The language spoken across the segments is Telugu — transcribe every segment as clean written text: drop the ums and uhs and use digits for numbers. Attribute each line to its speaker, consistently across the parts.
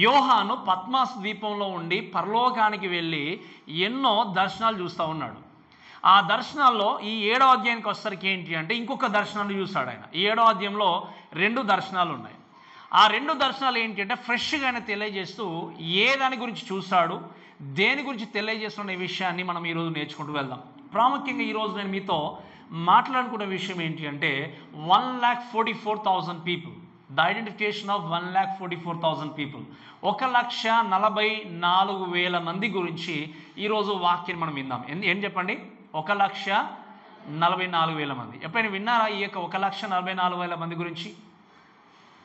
Speaker 1: యోహాను పద్మాస్ ద్వీపంలో ఉండి పరలోకానికి వెళ్ళి ఎన్నో దర్శనాలు చూస్తూ ఉన్నాడు. ఆ దర్శనాల్లో ఈ 7వ అధ్యాయానికి వచ్చేసరికి ఏంటి అంటే ఇంకొక దర్శనాన్ని చూస్తాడు ఆయన. ఈ 7వ అధ్యాయంలో 2 దర్శనాలు ఉన్నాయి. ఆ 2 దర్శనాలు ఏంటి అంటే ఫ్రెష్గా ఆయన తెలియజేస్తూ ఏ దాని గురించి చూస్తాడు, దేని గురించి తెలియజేస్తున్న విషయాన్ని మనం ఈరోజు నేర్చుకుంటూ వెళ్దాం. ప్రాముఖ్యంగా ఈరోజు నేను మీతో మాట్లాడుకునే విషయం ఏంటి అంటే 1,44,000 people, the identification of 1,44,000 people, 1,44,000 మంది గురించి ఈరోజు వాక్యం మనం విందాం. ఏం చెప్పండి? 1,44,000 మంది. ఎప్పుడైనా విన్నారా ఈ యొక్క 1,44,000 మంది గురించి?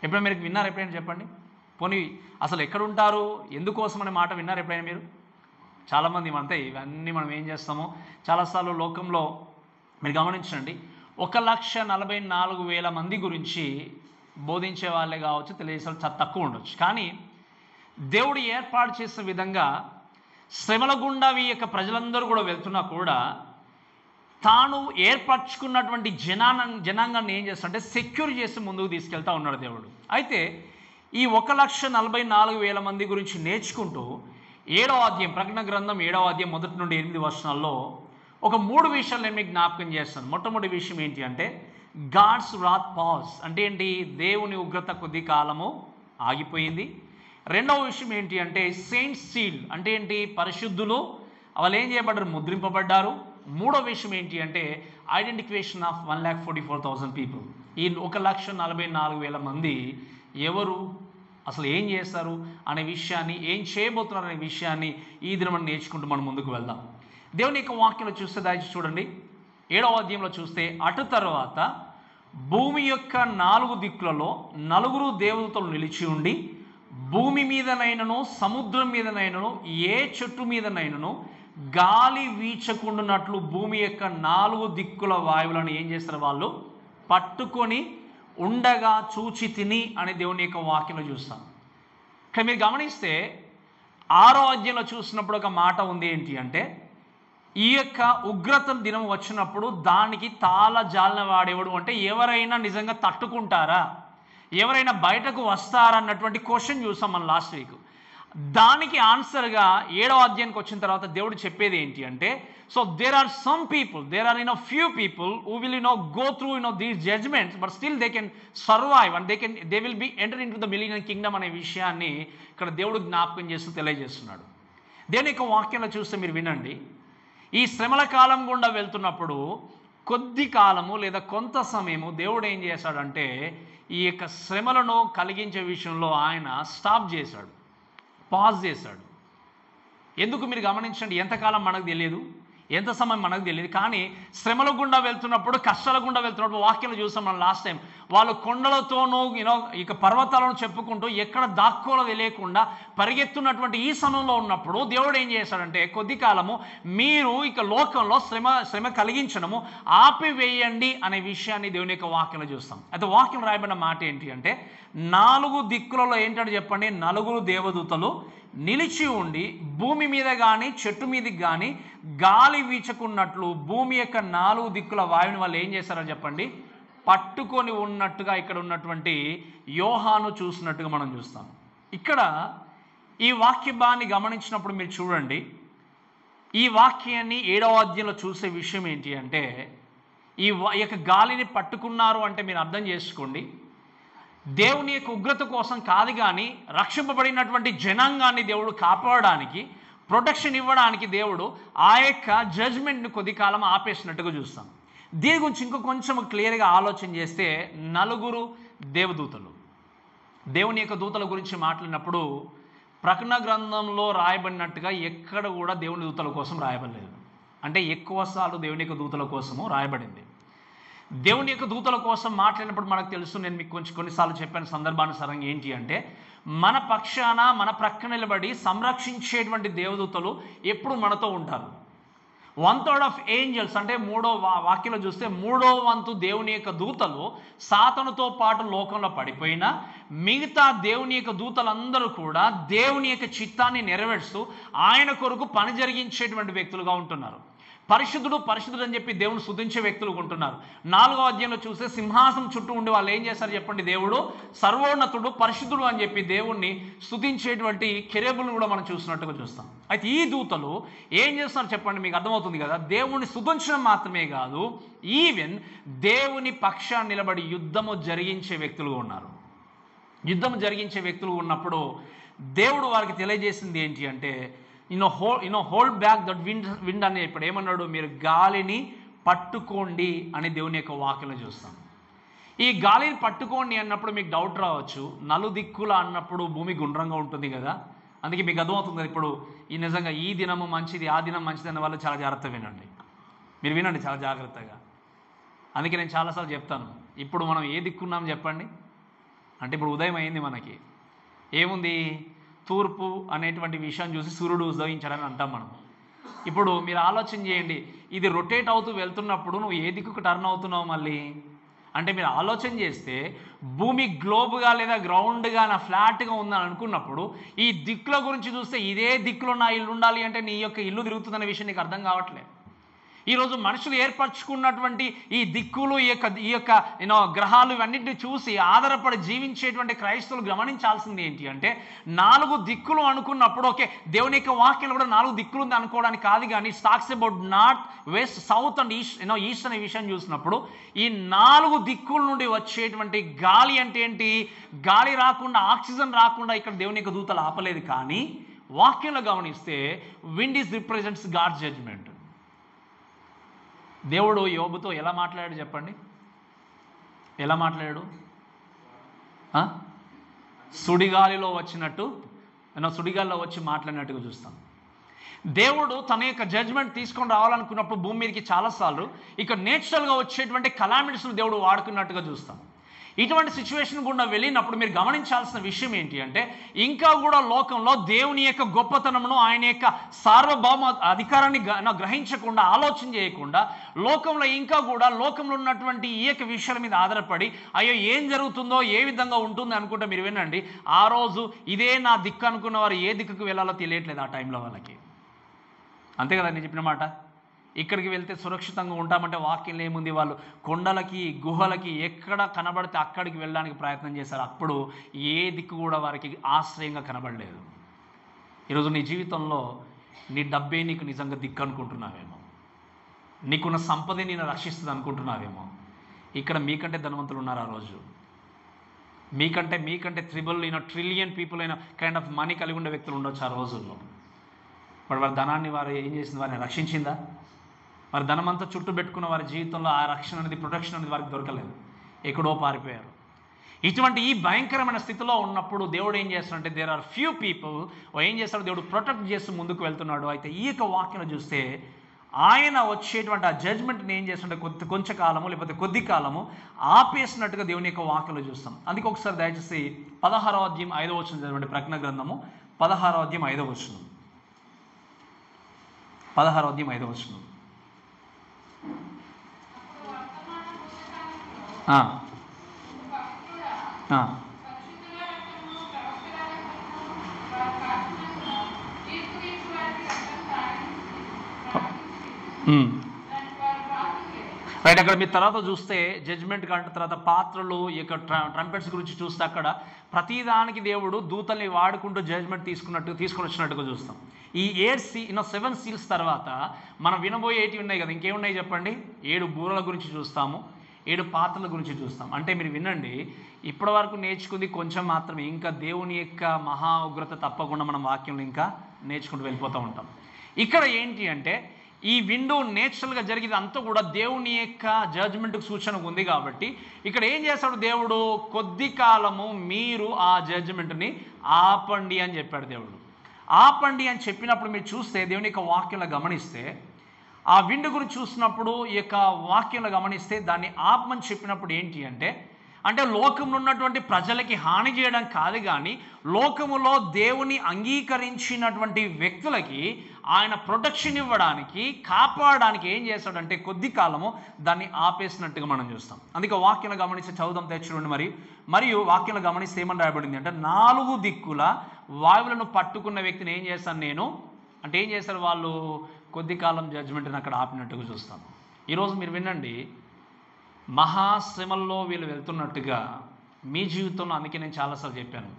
Speaker 1: ఎప్పుడైనా మీరు విన్నారా? ఎప్పుడైనా చెప్పండి. పోనీ అసలు ఎక్కడుంటారు, ఎందుకోసం అనే మాట విన్నారు ఎప్పుడైనా మీరు? చాలామంది అంతే, ఇవన్నీ మనం ఏం చేస్తామో చాలాసార్లు లోకంలో మీరు గమనించండి, 1,44,000 మంది గురించి బోధించే వాళ్ళే కావచ్చు, తెలియజేసే చాలా తక్కువ ఉండొచ్చు. కానీ దేవుడు ఏర్పాటు చేసిన విధంగా శ్రమల గుండా ఈ యొక్క ప్రజలందరూ కూడా వెళ్తున్నా కూడా తాను ఏర్పరచుకున్నటువంటి జనాంగాన్ని ఏం చేస్తాడంటే సెక్యూర్ చేసి ముందుకు తీసుకెళ్తా ఉన్నాడు దేవుడు. అయితే ఈ 1,44,000 మంది గురించి నేర్చుకుంటూ 7వ అధ్యాయం, ప్రకటన గ్రంథం 7వ అధ్యాయం 1 నుండి 8 వచనాల్లో ఒక 3 విషయాలు నేను మీకు జ్ఞాపకం చేస్తాను. మొట్టమొదటి విషయం ఏంటి అంటే గాడ్స్ రాత్ పాజ్, అంటే ఏంటి? దేవుని ఉగ్రత కొద్ది కాలము ఆగిపోయింది. రెండవ విషయం ఏంటి అంటే సెయింట్ సీల్, అంటే ఏంటి? పరిశుద్ధులు వాళ్ళు ఏం చేయబడ్డారు? ముద్రింపబడ్డారు. మూడో విషయం ఏంటి అంటే ఐడెంటిఫికేషన్ ఆఫ్ 1,44,000 పీపుల్. ఈ 1,44,000 మంది ఎవరు, అసలు ఏం చేస్తారు అనే విషయాన్ని, ఏం చేయబోతున్నారు అనే విషయాన్ని ఈ దినం మనం నేర్చుకుంటూ మనం ముందుకు వెళ్దాం. దేవుని యొక్క వాక్యంలో చూస్తే దయచేసి చూడండి, 7వ అధ్యాయంలో చూస్తే అటు తర్వాత భూమి యొక్క 4 దిక్కులలో 4 దేవదూతలు నిలిచి ఉండి భూమి మీదనైనను సముద్రం మీదనైనను ఏ చెట్టు మీదనైనను గాలి వీచకుండానట్లు భూమి యొక్క 4 దిక్కుల వాయువులను ఏం చేస్తారు? వాళ్ళు పట్టుకొని ఉండగా చూచి తిని అని దేవుని యొక్క వాక్యంలో చూస్తాం. కానీ మీరు గమనిస్తే 6వ అధ్యాయంలో చూసినప్పుడు ఒక మాట ఉంది. ఏంటి అంటే ఈ యొక్క ఉగ్రత దినం వచ్చినప్పుడు దానికి తాళ జాలిన వాడేవాడు, అంటే ఎవరైనా నిజంగా తట్టుకుంటారా, ఎవరైనా బయటకు వస్తారా అన్నటువంటి క్వశ్చన్ చూసాం మనం లాస్ట్ వీక్. దానికి ఆన్సర్గా 7వ అధ్యాయానికి వచ్చిన తర్వాత దేవుడు చెప్పేది ఏంటి అంటే so there are some people, there are few people who will go through these judgements but still they can survive and they will be enter into the millennium kingdom అనే విషయాన్ని ఇక్కడ దేవుడు జ్ఞాపకం చేస్తూ తెలియజేస్తున్నాడు. దేవుని యొక్క వాక్యంలో చూస్తే మీరు వినండి, ఈ శ్రమల కాలం గుండా వెళ్తున్నప్పుడు కొద్ది కాలము లేదా కొంత సమయము దేవుడు ఏం చేశాడంటే ఈ యొక్క శ్రమలను కలిగించే విషయంలో ఆయన స్టాప్ చేశాడు, పాజ్ చేశాడు. ఎందుకు మీరు గమనించండి, ఎంతకాలం మనకు తెలియదు, ఎంత సమయం మనకు తెలియదు. కానీ శ్రమల గుండా వెళ్తున్నప్పుడు, కష్టాల గుండా వెళ్తున్నప్పుడు వాక్యాలు చూసాం మనం లాస్ట్ టైం, వాళ్ళు కొండలతోనూ ఇక పర్వతాలను చెప్పుకుంటూ ఎక్కడ దాక్కోలో తెలియకుండా పరిగెత్తున్నటువంటి ఈ సమయంలో ఉన్నప్పుడు దేవుడు ఏం చేశాడంటే కొద్ది కాలము మీరు ఇక లోకంలో శ్రమ కలిగించడము ఆపివేయండి అనే విషయాన్ని దేవుని యొక్క వాక్యంలో చూస్తాం. అయితే వాక్యం రాయబడిన మాట ఏంటి అంటే 4 దిక్కులలో ఏంటంటే చెప్పండి, 4 దేవదూతలు నిలిచి ఉండి భూమి మీద కానీ చెట్టు మీదకి కానీ గాలి వీచకున్నట్లు భూమి యొక్క 4 దిక్కుల వాయువుని వాళ్ళు ఏం చేశారని చెప్పండి, పట్టుకొని ఉన్నట్టుగా ఇక్కడ ఉన్నటువంటి యోహాను చూసినట్టుగా మనం చూస్తాం. ఇక్కడ ఈ వాక్య భాగాన్ని గమనించినప్పుడు మీరు చూడండి, ఈ వాక్యాన్ని 7వ అధ్యాయంలో చూసే విషయం ఏంటి అంటే ఈ యొక్క గాలిని పట్టుకున్నారు అంటే మీరు అర్థం చేసుకోండి, దేవుని యొక్క ఉగ్రత కోసం కాదు కానీ రక్షింపబడినటువంటి జనాంగాన్ని దేవుడు కాపాడడానికి, ప్రొటెక్షన్ ఇవ్వడానికి దేవుడు ఆ యొక్క జడ్జ్మెంట్ని కొద్ది కాలం ఆపేసినట్టుగా చూస్తాం. దీని గురించి ఇంకో కొంచెం క్లియర్గా ఆలోచన చేస్తే 4 దేవదూతలు, దేవుని యొక్క దూతల గురించి మాట్లాడినప్పుడు ప్రకటన గ్రంథంలో రాయబడినట్టుగా ఎక్కడ కూడా దేవుని దూతల కోసం రాయబడలేదు. అంటే ఎక్కువ సార్లు దేవుని యొక్క దూతల కోసము రాయబడింది. దేవుని యొక్క దూతల కోసం మాట్లాడినప్పుడు మనకు తెలుసు, నేను మీకు కొన్నిసార్లు చెప్పిన సందర్భానుసారంగా ఏంటి అంటే మన పక్షాన మన ప్రక్క నిలబడి సంరక్షించేటువంటి దేవదూతలు ఎప్పుడు మనతో ఉంటారు. 1/3 ఆఫ్ ఏంజల్స్, అంటే 3వ వాక్యంలో చూస్తే 3వ వంతు దేవుని యొక్క దూతలు సాతానుతో పాటు లోకంలో పడిపోయినా మిగతా దేవుని యొక్క దూతలందరూ కూడా దేవుని యొక్క చిత్తాన్ని నెరవేరుస్తూ ఆయన కొరకు పని జరిగించేటువంటి వ్యక్తులుగా ఉంటున్నారు. పరిశుద్ధుడు పరిశుద్ధుడు అని చెప్పి దేవుని స్తుతించే వ్యక్తులు ఉంటున్నారు. 4వ అధ్యాయంలో చూస్తే సింహాసనం చుట్టూ ఉండి వాళ్ళు ఏం చేస్తారు చెప్పండి? దేవుడు సర్వోన్నతుడు పరిశుద్ధుడు అని చెప్పి దేవుణ్ణి స్తుతించేటువంటి కెరూబులను కూడా మనం చూసినట్టుగా చూస్తాం. అయితే ఈ దూతలు ఏం చేస్తున్నారు చెప్పండి? మీకు అర్థమవుతుంది కదా. దేవుణ్ణి స్తుతించడం మాత్రమే కాదు, ఈవెన్ దేవుని పక్షాన్ని నిలబడి యుద్ధము జరిగించే వ్యక్తులుగా ఉన్నారు. యుద్ధం జరిగించే వ్యక్తులు ఉన్నప్పుడు దేవుడు వారికి తెలియజేసింది ఏంటి అంటే, హోల్డ్ బ్యాక్ దట్ విండ్ అని ఇప్పుడు ఏమన్నాడు? మీరు గాలిని పట్టుకోండి అని దేవుని యొక్క వాక్యంలో చూస్తాం. ఈ గాలిని పట్టుకోండి అన్నప్పుడు మీకు డౌట్ రావచ్చు, నలుదిక్కుల అన్నప్పుడు భూమి గుండ్రంగా ఉంటుంది కదా, అందుకే మీకు అర్థమవుతుంది కదా. ఇప్పుడు ఈ నిజంగా ఈ దినము మంచిది, ఆ దినం మంచిది అన్న వాళ్ళు చాలా జాగ్రత్తగా వినండి. మీరు వినండి చాలా జాగ్రత్తగా. అందుకే నేను చాలాసార్లు చెప్తాను, ఇప్పుడు మనం ఏ దిక్కున్నాం చెప్పండి అంటే, ఇప్పుడు ఉదయం అయింది, మనకి ఏముంది? తూర్పు అనేటువంటి విషయం చూసి సూర్యుడు ఉదయించాడని అంటాం మనం. ఇప్పుడు మీరు ఆలోచన చేయండి, ఇది రొటేట్ అవుతూ వెళ్తున్నప్పుడు నువ్వు ఏ దిక్కుకు టర్న్ అవుతున్నావు మళ్ళీ అంటే, మీరు ఆలోచన చేస్తే భూమి గ్లోబ్గా లేదా గ్రౌండ్గా నా ఫ్లాట్గా ఉందని అనుకున్నప్పుడు ఈ దిక్కుల గురించి చూస్తే ఇదే దిక్కులో నా ఇల్లు ఉండాలి అంటే నీ యొక్క ఇల్లు తిరుగుతుందనే విషయం నీకు అర్థం కావట్లేదు. ఈరోజు మనుషులు ఏర్పరచుకున్నటువంటి ఈ దిక్కులు, ఈ యొక్క గ్రహాలు ఇవన్నింటినీ చూసి ఆధారపడి జీవించేటువంటి క్రైస్తవులు గమనించాల్సింది ఏంటి అంటే, 4 దిక్కులు అనుకున్నప్పుడు ఓకే, దేవుని యొక్క వాక్యం కూడా 4 దిక్కులు ఉంది అనుకోవడానికి కాదు, కానీ talks about north, west, south and east అనే విషయం చూసినప్పుడు ఈ 4 దిక్కుల నుండి వచ్చేటువంటి గాలి అంటే ఏంటి? గాలి రాకుండా, ఆక్సిజన్ రాకుండా ఇక్కడ దేవుని యొక్క దూతలు ఆపలేదు. కానీ వాక్యంలో గమనిస్తే wind is represents God's judgement. దేవుడు యోబుతో ఎలా మాట్లాడాడు చెప్పండి? ఎలా మాట్లాడాడు? సుడిగాలిలో వచ్చినట్టు, సుడిగాలిలో వచ్చి మాట్లాడినట్టుగా చూస్తాం. దేవుడు తన యొక్క జడ్జ్మెంట్ తీసుకొని రావాలనుకున్నప్పుడు భూమి మీదకి చాలాసార్లు ఇక నేచురల్గా వచ్చేటువంటి కలామిటీస్ను దేవుడు వాడుకున్నట్టుగా చూస్తాం. ఇటువంటి సిచ్యువేషన్ గుండా వెళ్ళినప్పుడు మీరు గమనించాల్సిన విషయం ఏంటి అంటే, ఇంకా కూడా లోకంలో దేవుని యొక్క గొప్పతనమును, ఆయన యొక్క సార్వభౌమ అధికారాన్ని గ్రహించకుండా, ఆలోచన చేయకుండా లోకంలో ఇంకా కూడా లోకంలో ఉన్నటువంటి ఈ యొక్క విషయాల మీద ఆధారపడి అయ్యో ఏం జరుగుతుందో, ఏ విధంగా ఉంటుంది అనుకుంటే మీరు వినండి, ఆ రోజు ఇదే నా దిక్కు అనుకున్న వారు ఏ దిక్కుకు వెళ్ళాలో తెలియట్లేదు ఆ టైంలో వాళ్ళకి. అంతే కదా నేను చెప్పిన మాట. ఇక్కడికి వెళ్తే సురక్షితంగా ఉంటామంటే వాక్యంలో ఏముంది? వాళ్ళు కొండలకి, గుహలకి ఎక్కడ కనబడితే అక్కడికి వెళ్ళడానికి ప్రయత్నం చేశారు. అప్పుడు ఏ దిక్కు కూడా వారికి ఆశ్రయంగా కనబడలేదు. ఈరోజు నీ జీవితంలో నీ డబ్బే నీకు నిజంగా దిక్కు అనుకుంటున్నావేమో, నీకున్న సంపదే నేను రక్షిస్తుంది అనుకుంటున్నావేమో. ఇక్కడ మీకంటే ధనవంతులు ఉన్నారు ఆ రోజు. మీకంటే ట్రిలియన్ పీపుల్ అయిన కైండ్ ఆఫ్ మనీ కలిగి ఉండే వ్యక్తులు ఉండొచ్చు ఆ రోజుల్లో. మరి వారి ధనాన్ని వారు ఏం చేసింది? వారిని రక్షించిందా? వారి ధనమంతా చుట్టూ పెట్టుకున్న వారి జీవితంలో ఆ రక్షణ అనేది, ప్రొటెక్షన్ అనేది వారికి దొరకలేదు, ఎక్కడో పారిపోయారు. ఇటువంటి ఈ భయంకరమైన స్థితిలో ఉన్నప్పుడు దేవుడు ఏం చేస్తాడంటే, దేర్ ఆర్ ఫ్యూ పీపుల్ ఏం చేస్తాడు? దేవుడు ప్రొటెక్ట్ చేస్తూ ముందుకు వెళ్తున్నాడు. అయితే ఈ యొక్క వాక్యం చూస్తే ఆయన వచ్చేటువంటి ఆ జడ్జ్మెంట్ని ఏం చేస్తుంటే కొంచెం కాలము లేకపోతే కొద్ది కాలము ఆపేసినట్టుగా దేవుని యొక్క వాక్యంలో చూస్తాం. అందుకే ఒకసారి దయచేసి 16వ అధ్యాయం 5వ వచనం చదవండి. ప్రకటన గ్రంథము 16వ అధ్యాయం 5వ వచనం. 16వ అధ్యాయం 5వ వచనం. రైట్. అక్కడ మీరు తర్వాత చూస్తే జడ్జ్మెంట్ కంటే తర్వాత పాత్రలు, ఈ యొక్క ట్రంపెట్స్ గురించి చూస్తే అక్కడ ప్రతిదానికి దేవుడు దూతల్ని వాడుకుంటూ జడ్జ్మెంట్ తీసుకొని వచ్చినట్టుగా చూస్తాం. ఈ 7 సీల్స్ తర్వాత మనం వినబోయేటి ఉన్నాయి కదా, ఇంకేమున్నాయి చెప్పండి? 7 బూరల గురించి చూస్తాము, 7 పాత్రల గురించి చూస్తాం. అంటే మీరు వినండి, ఇప్పటి వరకు నేర్చుకుంది కొంచెం మాత్రమే. ఇంకా దేవుని యొక్క మహా ఉగ్రత తప్పకుండా మనం వాక్యంలో ఇంకా నేర్చుకుంటూ వెళ్ళిపోతూ ఉంటాం. ఇక్కడ ఏంటి అంటే, ఈ విండో నేచురల్గా జరిగేది అంతా కూడా దేవుని యొక్క జడ్జ్మెంట్కి సూచన ఉంది. కాబట్టి ఇక్కడ ఏం చేస్తాడు దేవుడు? కొద్ది కాలము మీరు ఆ జడ్జ్మెంట్ని ఆపండి అని చెప్పాడు దేవుడు. ఆపండి అని చెప్పినప్పుడు మీరు చూస్తే దేవుని యొక్క వాక్యంలో గమనిస్తే, ఆ విండు గురించి చూసినప్పుడు ఈ యొక్క వాక్యంలో గమనిస్తే దాన్ని ఆపమని చెప్పినప్పుడు ఏంటి అంటే లోకంలో ఉన్నటువంటి ప్రజలకి హాని చేయడం కాదు, కానీ లోకములో దేవుని అంగీకరించినటువంటి వ్యక్తులకి ఆయన ప్రొటెక్షన్ ఇవ్వడానికి, కాపాడడానికి ఏం చేస్తాడంటే కొద్ది కాలము దాన్ని ఆపేసినట్టుగా మనం చూస్తాం. అందుకే వాక్యంలో గమనిస్తే చదువుదాం తెచ్చుకోండి. మరియు వాక్యంలో గమనిస్తే ఏమని రాయబడింది అంటే, 4 దిక్కుల వాయువులను పట్టుకున్న వ్యక్తిని ఏం చేస్తాను నేను అంటే, ఏం చేస్తారు వాళ్ళు? కొద్ది కాలం జడ్జిమెంట్ని అక్కడ ఆపినట్టుగా చూస్తాం. ఈరోజు మీరు వినండి, మహాశ్రమల్లో వీళ్ళు వెళ్తున్నట్టుగా మీ జీవితంలో, అందుకే నేను చాలాసార్లు చెప్పాను,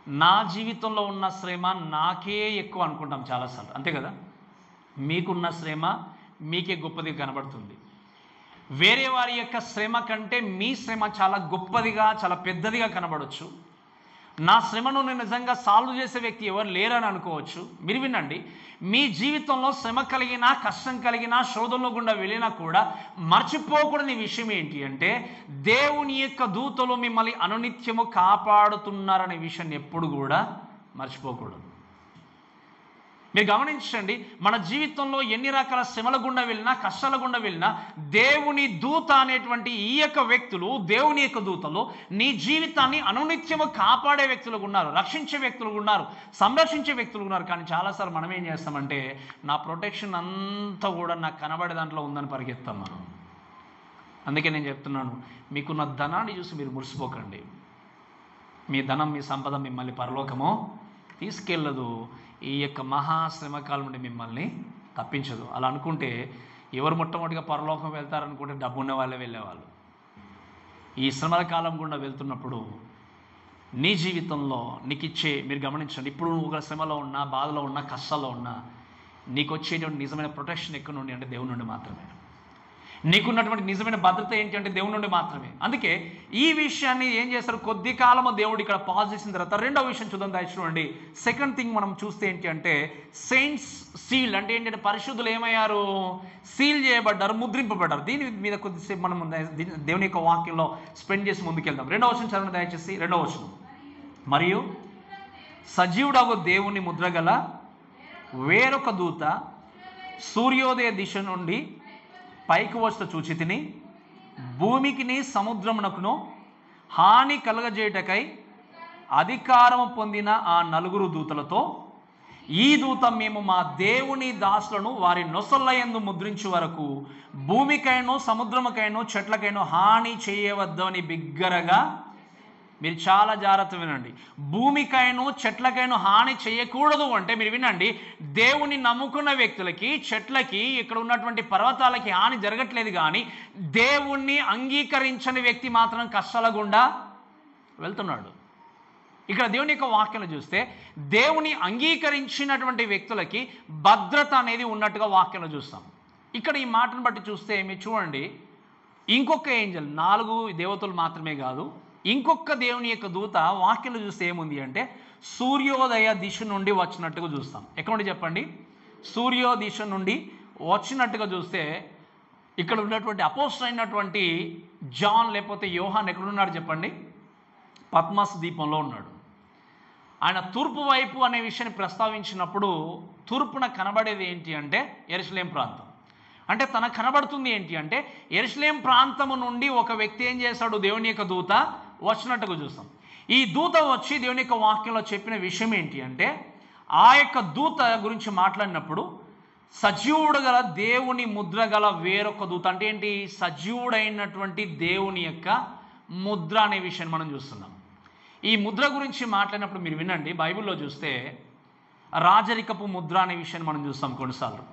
Speaker 1: నా జీవితంలో ఉన్న శ్రమ నాకే ఎక్కువ అనుకుంటాం చాలాసార్లు, అంతే కదా? మీకున్న శ్రమ మీకే గొప్పది కనబడుతుంది. వేరే వారి యొక్క శ్రమ కంటే మీ శ్రమ చాలా గొప్పదిగా, చాలా పెద్దదిగా కనబడవచ్చు. నా శ్రమను నేను నిజంగా సాల్వ్ చేసే వ్యక్తి ఎవరు లేరని అనుకోవచ్చు. మీరు వినండి, మీ జీవితంలో శ్రమ కలిగినా, కష్టం కలిగినా, శోధనలో గుండా వెళ్ళినా కూడా మర్చిపోకూడని విషయం ఏంటి అంటే, దేవుని యొక్క దూతలు మిమ్మల్ని అనునిత్యము కాపాడుతున్నారనే విషయాన్ని ఎప్పుడు కూడా మర్చిపోకూడదు. మీరు గమనించండి, మన జీవితంలో ఎన్ని రకాల శ్రమల గుండా వెళ్ళినా, కష్టాల గుండా వెళ్ళినా, దేవుని దూత అనేటువంటి ఈ యొక్క వ్యక్తులు, దేవుని యొక్క దూతలు నీ జీవితాన్ని అనునిత్యము కాపాడే వ్యక్తులు ఉన్నారు, రక్షించే వ్యక్తులు ఉన్నారు, సంరక్షించే వ్యక్తులు ఉన్నారు. కానీ చాలాసార్లు మనం ఏం చేస్తామంటే, నా ప్రొటెక్షన్ అంతా కూడా నాకు కనబడే దాంట్లో ఉందని పరిగెత్తాం మనం. అందుకే నేను చెప్తున్నాను, మీకున్న ధనాన్ని చూసి మీరు మురిసిపోకండి. మీ ధనం, మీ సంపద మిమ్మల్ని పరలోకమో తీసుకెళ్ళదు. ఈ యొక్క మహాశ్రమకాలం నుండి మిమ్మల్ని తప్పించదు. అలా అనుకుంటే ఎవరు మొట్టమొదటిగా పరలోకం వెళ్తారనుకుంటే డబ్బున్న వాళ్ళే వెళ్ళేవాళ్ళు. ఈ శ్రమల కాలం గుండా వెళ్తున్నప్పుడు నీ జీవితంలో నీకు ఇచ్చే, మీరు గమనించండి, ఇప్పుడు నువ్వు ఒక శ్రమలో ఉన్నా, బాధలో ఉన్నా, కష్టాల్లో ఉన్నా, నీకు వచ్చేటువంటి నిజమైన ప్రొటెక్షన్ ఎక్కడి నుండి అంటే దేవుని నుండి మాత్రమే. నీకున్నటువంటి నిజమైన భద్రత ఏంటి అంటే దేవుని నుండి మాత్రమే. అందుకే ఈ విషయాన్ని ఏం చేస్తారు, కొద్ది కాలము దేవుడు ఇక్కడ పాజ్ చేసిన తర్వాత రెండవ విషయం చూద్దాం. దయచేయండి, సెకండ్ థింగ్ మనం చూస్తే ఏంటి అంటే, సెయింట్స్ సీల్ అంటే ఏంటంటే, పరిశుద్ధులు ఏమయ్యారు, సీల్ చేయబడ్డారు, ముద్రింపబడ్డారు. దీని మీద కొద్దిసేపు మనం దేవుని యొక్క వాక్యంలో స్పెండ్ చేసి ముందుకెళ్దాం. రెండవ వచనం చదవండి దయచేసి. రెండవ వచనం, మరియు సజీవుడగు దేవుని ముద్రగల వేరొక దూత సూర్యోదయ దిశ నుండి పైకి వస్తూ చూచి తిని, భూమికిని సముద్రమునకును హాని కలగజేయటకై అధికారము పొందిన ఆ నలుగురు దూతలతో, ఈ దూత మేము మా దేవుని దాసులను వారి నొసళ్ళ యందు ముద్రించు వరకు భూమికైనో సముద్రముకైనో చెట్లకైనో హాని చేయవద్దని బిగ్గరగా, మీరు చాలా జాగ్రత్త వినండి, భూమికైనో చెట్లకైనో హాని చేయకూడదు అంటే, మీరు వినండి, దేవుని నమ్ముకున్న వ్యక్తులకి, చెట్లకి, ఇక్కడ ఉన్నటువంటి పర్వతాలకి హాని జరగట్లేదు. కానీ దేవుణ్ణి అంగీకరించని వ్యక్తి మాత్రం కష్టాల గుండా వెళ్తున్నాడు. ఇక్కడ దేవుని యొక్క వాక్యాలు చూస్తే, దేవుని అంగీకరించినటువంటి వ్యక్తులకి భద్రత అనేది ఉన్నట్టుగా వాక్యాలు చూస్తాం. ఇక్కడ ఈ మాటను బట్టి చూస్తే మీరు చూడండి, ఇంకొక ఏంజల్, 4 దేవతలు మాత్రమే కాదు, ఇంకొక దేవుని యొక్క దూత వాక్యాలు చూస్తే ఏముంది అంటే, సూర్యోదయ దిశ నుండి వచ్చినట్టుగా చూస్తాం. ఎక్కడ నుండి చెప్పండి, సూర్యోదయ దిశ నుండి వచ్చినట్టుగా చూస్తే, ఇక్కడ ఉన్నటువంటి అపోస్తలుడు అయినటువంటి జాన్ లేకపోతే యోహాన్ ఎక్కడున్నాడు చెప్పండి, పద్మస్ ద్వీపంలో ఉన్నాడు. ఆయన తూర్పు వైపు అనే విషయాన్ని ప్రస్తావించినప్పుడు, తూర్పున కనబడేది ఏంటి అంటే యెరూషలేం ప్రాంతం. అంటే తనకు కనబడుతుంది ఏంటి అంటే, యెరూషలేం ప్రాంతము నుండి ఒక వ్యక్తి ఏం చేశాడు, దేవుని యొక్క దూత వచ్చినట్టుగా చూస్తాం. ఈ దూత వచ్చి దేవుని యొక్క వాక్యంలో చెప్పిన విషయం ఏంటి అంటే, ఆ యొక్క దూత గురించి మాట్లాడినప్పుడు, సజీవుడు గల దేవుని ముద్ర గల వేరొక దూత అంటే ఏంటి, సజీవుడైనటువంటి దేవుని యొక్క ముద్ర అనే విషయాన్ని మనం చూస్తున్నాం. ఈ ముద్ర గురించి మాట్లాడినప్పుడు మీరు వినండి, బైబిల్లో చూస్తే రాజరికపు ముద్ర అనే విషయాన్ని మనం చూస్తాం. కొన్నిసార్లు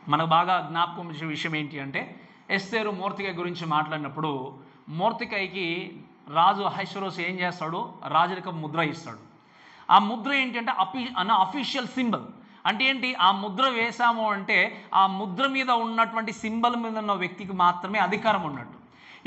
Speaker 1: మనకు బాగా జ్ఞాపకం వచ్చే విషయం ఏంటి అంటే, ఎస్తేరు మోర్తికాయ గురించి మాట్లాడినప్పుడు, మోర్తికాయకి రాజు అహష్వేరోషు ఏం చేస్తాడు, రాజరికపు ముద్ర ఇస్తాడు. ఆ ముద్ర ఏంటి అంటే అఫీషియల్ సింబల్. అంటే ఏంటి, ఆ ముద్ర వేశాము అంటే ఆ ముద్ర మీద ఉన్నటువంటి సింబల్ మీద ఉన్న వ్యక్తికి మాత్రమే అధికారం ఉన్నట్టు.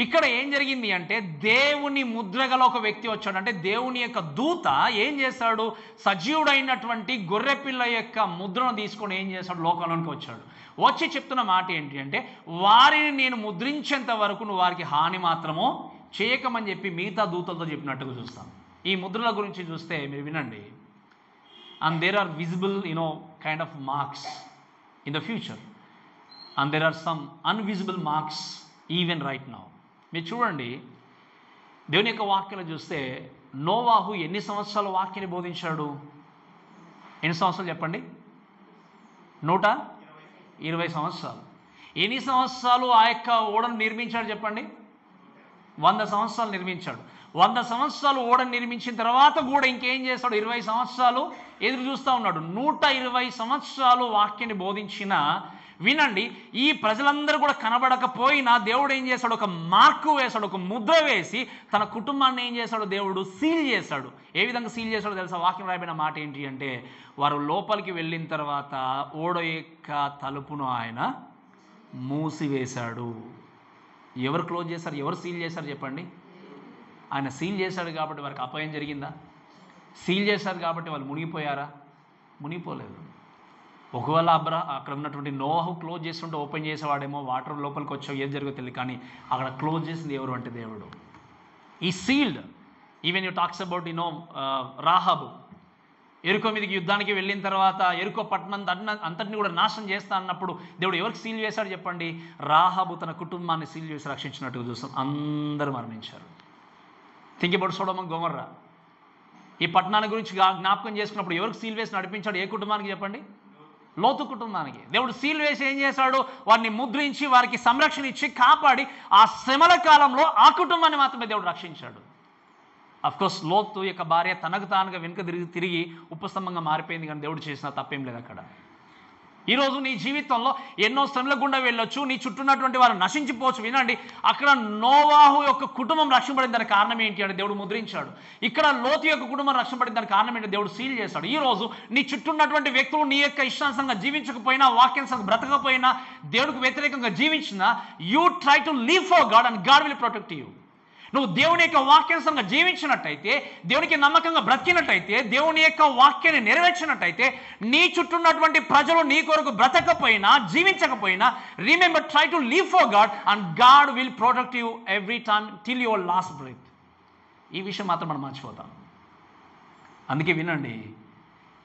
Speaker 1: ఇక్కడ ఏం జరిగింది అంటే, దేవుని ముద్ర గల ఒక వ్యక్తి వచ్చాడు. అంటే దేవుని యొక్క దూత ఏం చేశాడు, సజీవుడైనటువంటి గొర్రెపిల్ల యొక్క ముద్రను తీసుకొని ఏం చేశాడు, లోకంలోనికి వచ్చాడు. వచ్చి చెప్తున్న మాట ఏంటి అంటే, వారిని నేను ముద్రించేంత వరకు నువ్వు వారికి హాని మాత్రమో చేయకమని చెప్పి మిగతా దూతలతో చెప్పినట్టుగా చూస్తాం. ఈ ముద్రల గురించి చూస్తే మీరు వినండి, and there are visible kind of marks in the future, and there are some invisible marks even right now. మీరు చూడండి, దేవుని యొక్క వాక్యాలు చూస్తే, నోవాహు ఎన్ని సంవత్సరాలు వాక్యాన్ని బోధించాడు, ఎన్ని సంవత్సరాలు చెప్పండి, 120 సంవత్సరాలు. ఎన్ని సంవత్సరాలు ఆ యొక్క ఓడను నిర్మించాడు చెప్పండి, 100 సంవత్సరాలు నిర్మించాడు. 100 సంవత్సరాలు ఓడని నిర్మించిన తర్వాత కూడా ఇంకేం చేస్తాడు? 20 సంవత్సరాలు ఎదురు చూస్తూ ఉన్నాడు. 120 సంవత్సరాలు వాక్యాన్ని బోధించిన, వినండి, ఈ ప్రజలందరూ కూడా కనబడకపోయినా దేవుడు ఏం చేశాడు? ఒక మార్కు వేశాడు, ఒక ముద్ర వేసి తన కుటుంబాన్ని ఏం చేశాడు? దేవుడు సీల్ చేశాడు. ఏ విధంగా సీల్ చేశాడో తెలుసా? వాక్యం రాయబడిన మాట ఏంటి అంటే, వారు లోపలికి వెళ్ళిన తర్వాత ఓడ యొక్క తలుపును ఆయన మూసివేశాడు. ఎవరు క్లోజ్ చేశారు? ఎవరు సీల్ చేశారు చెప్పండి? ఆయన సీల్ చేశాడు కాబట్టి వారికి అపాయం జరిగిందా? సీల్ చేశారు కాబట్టి వాళ్ళు మునిగిపోయారా? మునిగిపోలేదు. ఒకవేళ అక్కడ ఉన్నటువంటి నోవాహు క్లోజ్ చేస్తుంటే ఓపెన్ చేసేవాడేమో, వాటర్ లోపలికి వచ్చావు, ఏది జరుగుతుంది తెలియదు. కానీ అక్కడ క్లోజ్ చేసింది ఎవరు అంటే దేవుడు. ఈ sealed, even you talks about Rahab ఎరుకో మీదకి యుద్ధానికి వెళ్ళిన తర్వాత ఎరుకో పట్టణం అంతటిని కూడా నాశనం చేస్తా అన్నప్పుడు దేవుడు ఎవరికి సీల్ చేశాడు చెప్పండి? రాహాబు తన కుటుంబాన్ని సీల్ చేసి రక్షించినట్టుగా చూస్తాం. అందరూ మరణించారు. థింక్ అబౌట్ సొడొమ గొమొర్రా. ఈ పట్టణాన్ని గురించి జ్ఞాపకం చేసుకున్నప్పుడు ఎవరికి సీల్ వేసి నడిపించాడు? ఏ కుటుంబానికి చెప్పండి? లోతు కుటుంబానికి. దేవుడు సీల్ వేసి ఏం చేశాడు? వారిని ముద్రించి వారికి సంరక్షణ ఇచ్చి కాపాడి ఆ శ్రమల కాలంలో ఆ కుటుంబాన్ని మాత్రమే దేవుడు రక్షించాడు. అఫ్కోర్స్ లోతు యొక్క భార్య తనకు తానుగా వెనుక తిరిగి ఉపస్తంభంగా మారిపోయింది, కానీ దేవుడు చేసిన తప్పేం లేదు అక్కడ. ఈరోజు నీ జీవితంలో ఎన్నో శ్రమల గుండా వెళ్ళొచ్చు, నీ చుట్టూన్నటువంటి వారు నశించిపోవచ్చు. వినండి, అక్కడ నోవాహు యొక్క కుటుంబం రక్షింపబడిన దానికి కారణం ఏంటి అంటే దేవుడు ముద్రించాడు. ఇక్కడ లోతు యొక్క కుటుంబం రక్షింపబడిన దానికి కారణం ఏంటి? దేవుడు సీల్ చేశాడు. ఈరోజు నీ చుట్టూన్నటువంటి వ్యక్తులు నీ యొక్క ఇష్టానుసారంగా జీవించకపోయినా, వాక్యానుసారంగా బ్రతకపోయినా, దేవుడికి వ్యతిరేకంగా జీవించినా, you try to live for God and God will protect you. నువ్వు దేవుని యొక్క వాక్యానుసారంగా జీవించినట్టయితే, దేవునికి నమ్మకంగా బ్రతికినట్టయితే, దేవుని యొక్క వాక్యాన్ని నెరవేర్చినట్టయితే, నీ చుట్టూ ఉన్నటువంటి ప్రజలు నీ కొరకు బ్రతకపోయినా, జీవించకపోయినా, remember, try to live for God and God will protect you every time till your last breath. ఈ విషయం మాత్రం మనం మర్చిపోతాం. అందుకే వినండి,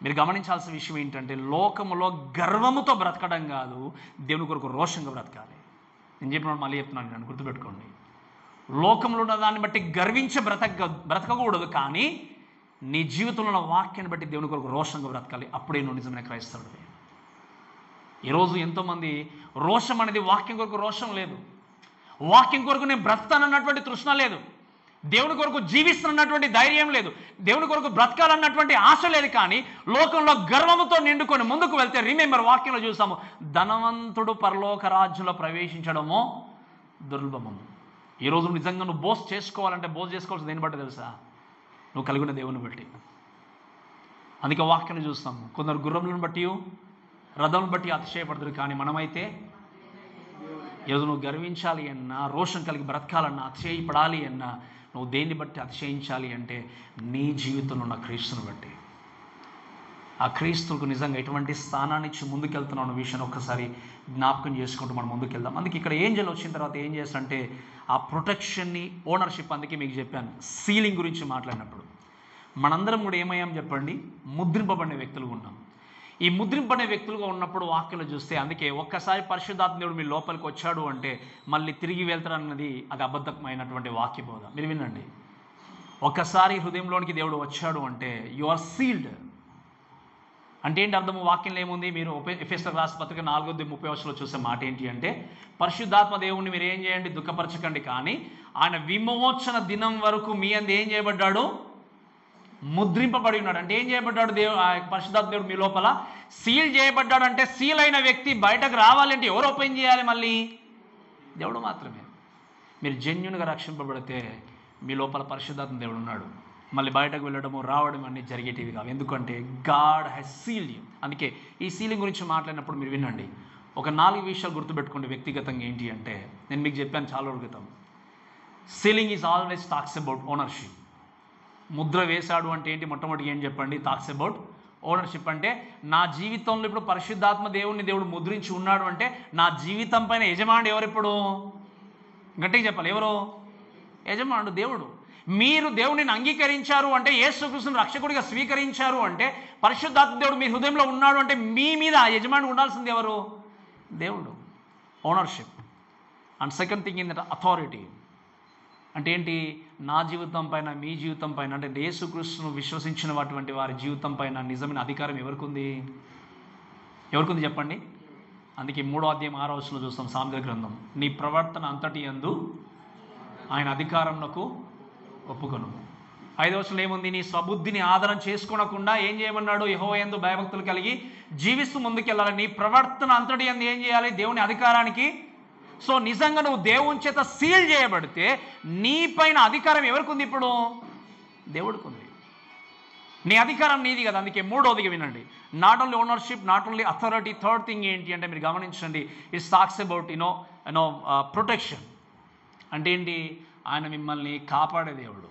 Speaker 1: మీరు గమనించాల్సిన విషయం ఏంటంటే, లోకములో గర్వముతో బ్రతకడం కాదు, దేవుని కొరకు రోషంగా బ్రతకాలి. నేను చెప్పినప్పుడు మళ్ళీ చెప్తున్నాను, నన్ను గుర్తుపెట్టుకోండి. లోకంలో ఉన్న దాన్ని బట్టి గర్వించి బ్రతకకూడదు, కానీ నీ జీవితంలో ఉన్న వాక్యాన్ని బట్టి దేవుని కొరకు రోషంగా బ్రతకాలి. అప్పుడే నువ్వు నిజమైన క్రైస్తవుడివి. ఈరోజు ఎంతోమంది రోషం అనేది, వాక్యం కొరకు రోషం లేదు, వాక్యం కొరకు నేను బ్రతకాలన్నటువంటి తృష్ణ లేదు, దేవుని కొరకు జీవిస్తున్నటువంటి ధైర్యం లేదు, దేవుని కొరకు బ్రతకాలన్నటువంటి ఆశ లేదు. కానీ లోకంలో గర్వముతో నిండుకొని ముందుకు వెళ్తే, రిమెంబర్, వాక్యంలో చూసాము, ధనవంతుడు పరలోక రాజ్యంలో ప్రవేశించడమో దుర్లభము. ఈరోజు నిజంగా నువ్వు బోస్ చేసుకోవాలంటే చేసుకోవాల్సి దేన్ని బట్టి తెలుసా? నువ్వు కలిగిన దేవుని బట్టి. అందుకే వాక్యాన్ని చూస్తాము, కొందరు గుర్రములను బట్టి, రథములను బట్టి అతిశయపడతారు, కానీ మనమైతే ఈరోజు నువ్వు గర్వించాలి అన్నా, రోషం కలిగి బ్రతకాలన్నా, అతిశయపడాలి అన్నా, నువ్వు దేన్ని బట్టి అతిశయించాలి అంటే నీ జీవితంలో ఉన్న క్రీస్తుని బట్టి. ఆ క్రీస్తుకు నిజంగా ఎటువంటి స్థానాన్ని ఇచ్చి ముందుకెళ్తున్నావు అన్న విషయాన్ని ఒక్కసారి జ్ఞాపకం చేసుకుంటూ మనం ముందుకెళ్దాం. అందుకే ఇక్కడ ఏంజెల్ వచ్చిన తర్వాత ఏం చేస్తారంటే, ఆ ప్రొటెక్షన్ని, ఓనర్షిప్, అందుకే మీకు చెప్పాను సీలింగ్ గురించి మాట్లాడినప్పుడు, మనందరం కూడా ఏమయ్యాం చెప్పండి? ముద్రింపబడిన వ్యక్తులుగా ఉన్నాం. ఈ ముద్రింపబడిన వ్యక్తులుగా ఉన్నప్పుడు వాక్యంలో చూస్తే, అందుకే ఒక్కసారి పరిశుద్ధాత్మ దేవుడు మీ లోపలికి వచ్చాడు అంటే మళ్ళీ తిరిగి వెళ్తాడన్నది అది అబద్ధమైనటువంటి వాక్యబోధ. మీరు వినండి, ఒక్కసారి హృదయంలోనికి దేవుడు వచ్చాడు అంటే యు ఆర్ సీల్డ్. అంటే ఏంటి అర్థము? వాక్యంలో ఏముంది? మీరు ఎఫెసీయులకు రాసిన పత్రిక 4:30 చూసే మాట ఏంటి అంటే, పరిశుద్ధాత్మ దేవుణ్ణి మీరు ఏం చేయండి? దుఃఖపరచకండి, కానీ ఆయన విమోచన దినం వరకు మీ అందు ఏం చేయబడ్డాడు? ముద్రింపబడి ఉన్నాడు. అంటే ఏం చేయబడ్డాడు? పరిశుద్ధాత్మ దేవుడు మీ లోపల సీల్ చేయబడ్డాడు. అంటే సీల్ అయిన వ్యక్తి బయటకు రావాలంటే ఎవరు ఓపెన్ చేయాలి? మళ్ళీ దేవుడు మాత్రమే. మీరు జెన్యూన్గా రక్షింపబడితే మీ లోపల పరిశుద్ధాత్మ దేవుడు ఉన్నాడు. మళ్ళీ బయటకు వెళ్ళడము, రావడం అన్నీ జరిగేటివి కావు. ఎందుకంటే గాడ్ హ్యాస్ సీల్డ్ యూ. అందుకే ఈ సీలింగ్ గురించి మాట్లాడినప్పుడు మీరు వినండి, ఒక 4 విషయాలు గుర్తుపెట్టుకోండి వ్యక్తిగతంగా. ఏంటి అంటే, నేను మీకు చెప్పాను చాలా రోజుల క్రితం, ceiling is always talks about ownership. Mudra వేశాడు అంటే ఏంటి? మొట్టమొదటి ఏం చెప్పండి? Talks about ownership. అంటే నా జీవితంలో ఇప్పుడు పరిశుద్ధాత్మ దేవుడు ముద్రించి ఉన్నాడు అంటే నా జీవితం పైన యజమానుడు ఎవరు? ఇప్పుడు గట్టిగా చెప్పాలి, ఎవరు యజమానుడు? దేవుడు. మీరు దేవుడిని అంగీకరించారు అంటే, యేసుక్రీస్తును రక్షకుడిగా స్వీకరించారు అంటే, పరిశుద్ధాత్మ దేవుడు మీ హృదయంలో ఉన్నాడు అంటే మీ మీద ఆ యజమాని ఉండాల్సింది ఎవరు? దేవుడు. Ownership. And second thing in that authority. అంటే ఏంటి? నా జీవితం పైన, మీ జీవితం పైన, అంటే యేసుక్రీస్తును విశ్వసించినటువంటి వారి జీవితం పైన నిజమైన అధికారం ఎవరికి ఉంది? చెప్పండి. అందుకే 3వ అధ్యాయం 6వ వచనంలో చూస్తాం, సామెతల గ్రంథం, నీ ప్రవర్తన అంతటి యందు ఆయన అధికారంకు ఒప్పుకొను. 5వ వచనంలో ఏముంది? నీ స్వబుద్ధిని ఆధారం చేసుకోనకుండా ఏం చేయమన్నాడు? యెహోవా యందు భయభక్తులు కలిగి జీవిస్తూ ముందుకెళ్ళాలి. నీ ప్రవర్తన అంతటి యందు ఏం చేయాలి? దేవుని అధికారానికి. సో నిజంగా నువ్వు దేవుని చేత సీల్ చేయబడితే నీ పైన అధికారం ఎవరికి ఉంది? ఇప్పుడు దేవుడికి ఉంది. నీ అధికారం నీది కదా. అందుకే 3వదిగా వినండి, not only ownership, not only authority. Third thing ఏంటి అంటే మీరు గమనించండి, it's talks about you know protection. అంటే ఏంటి? ఆయన మిమ్మల్ని కాపాడే దేవుడు.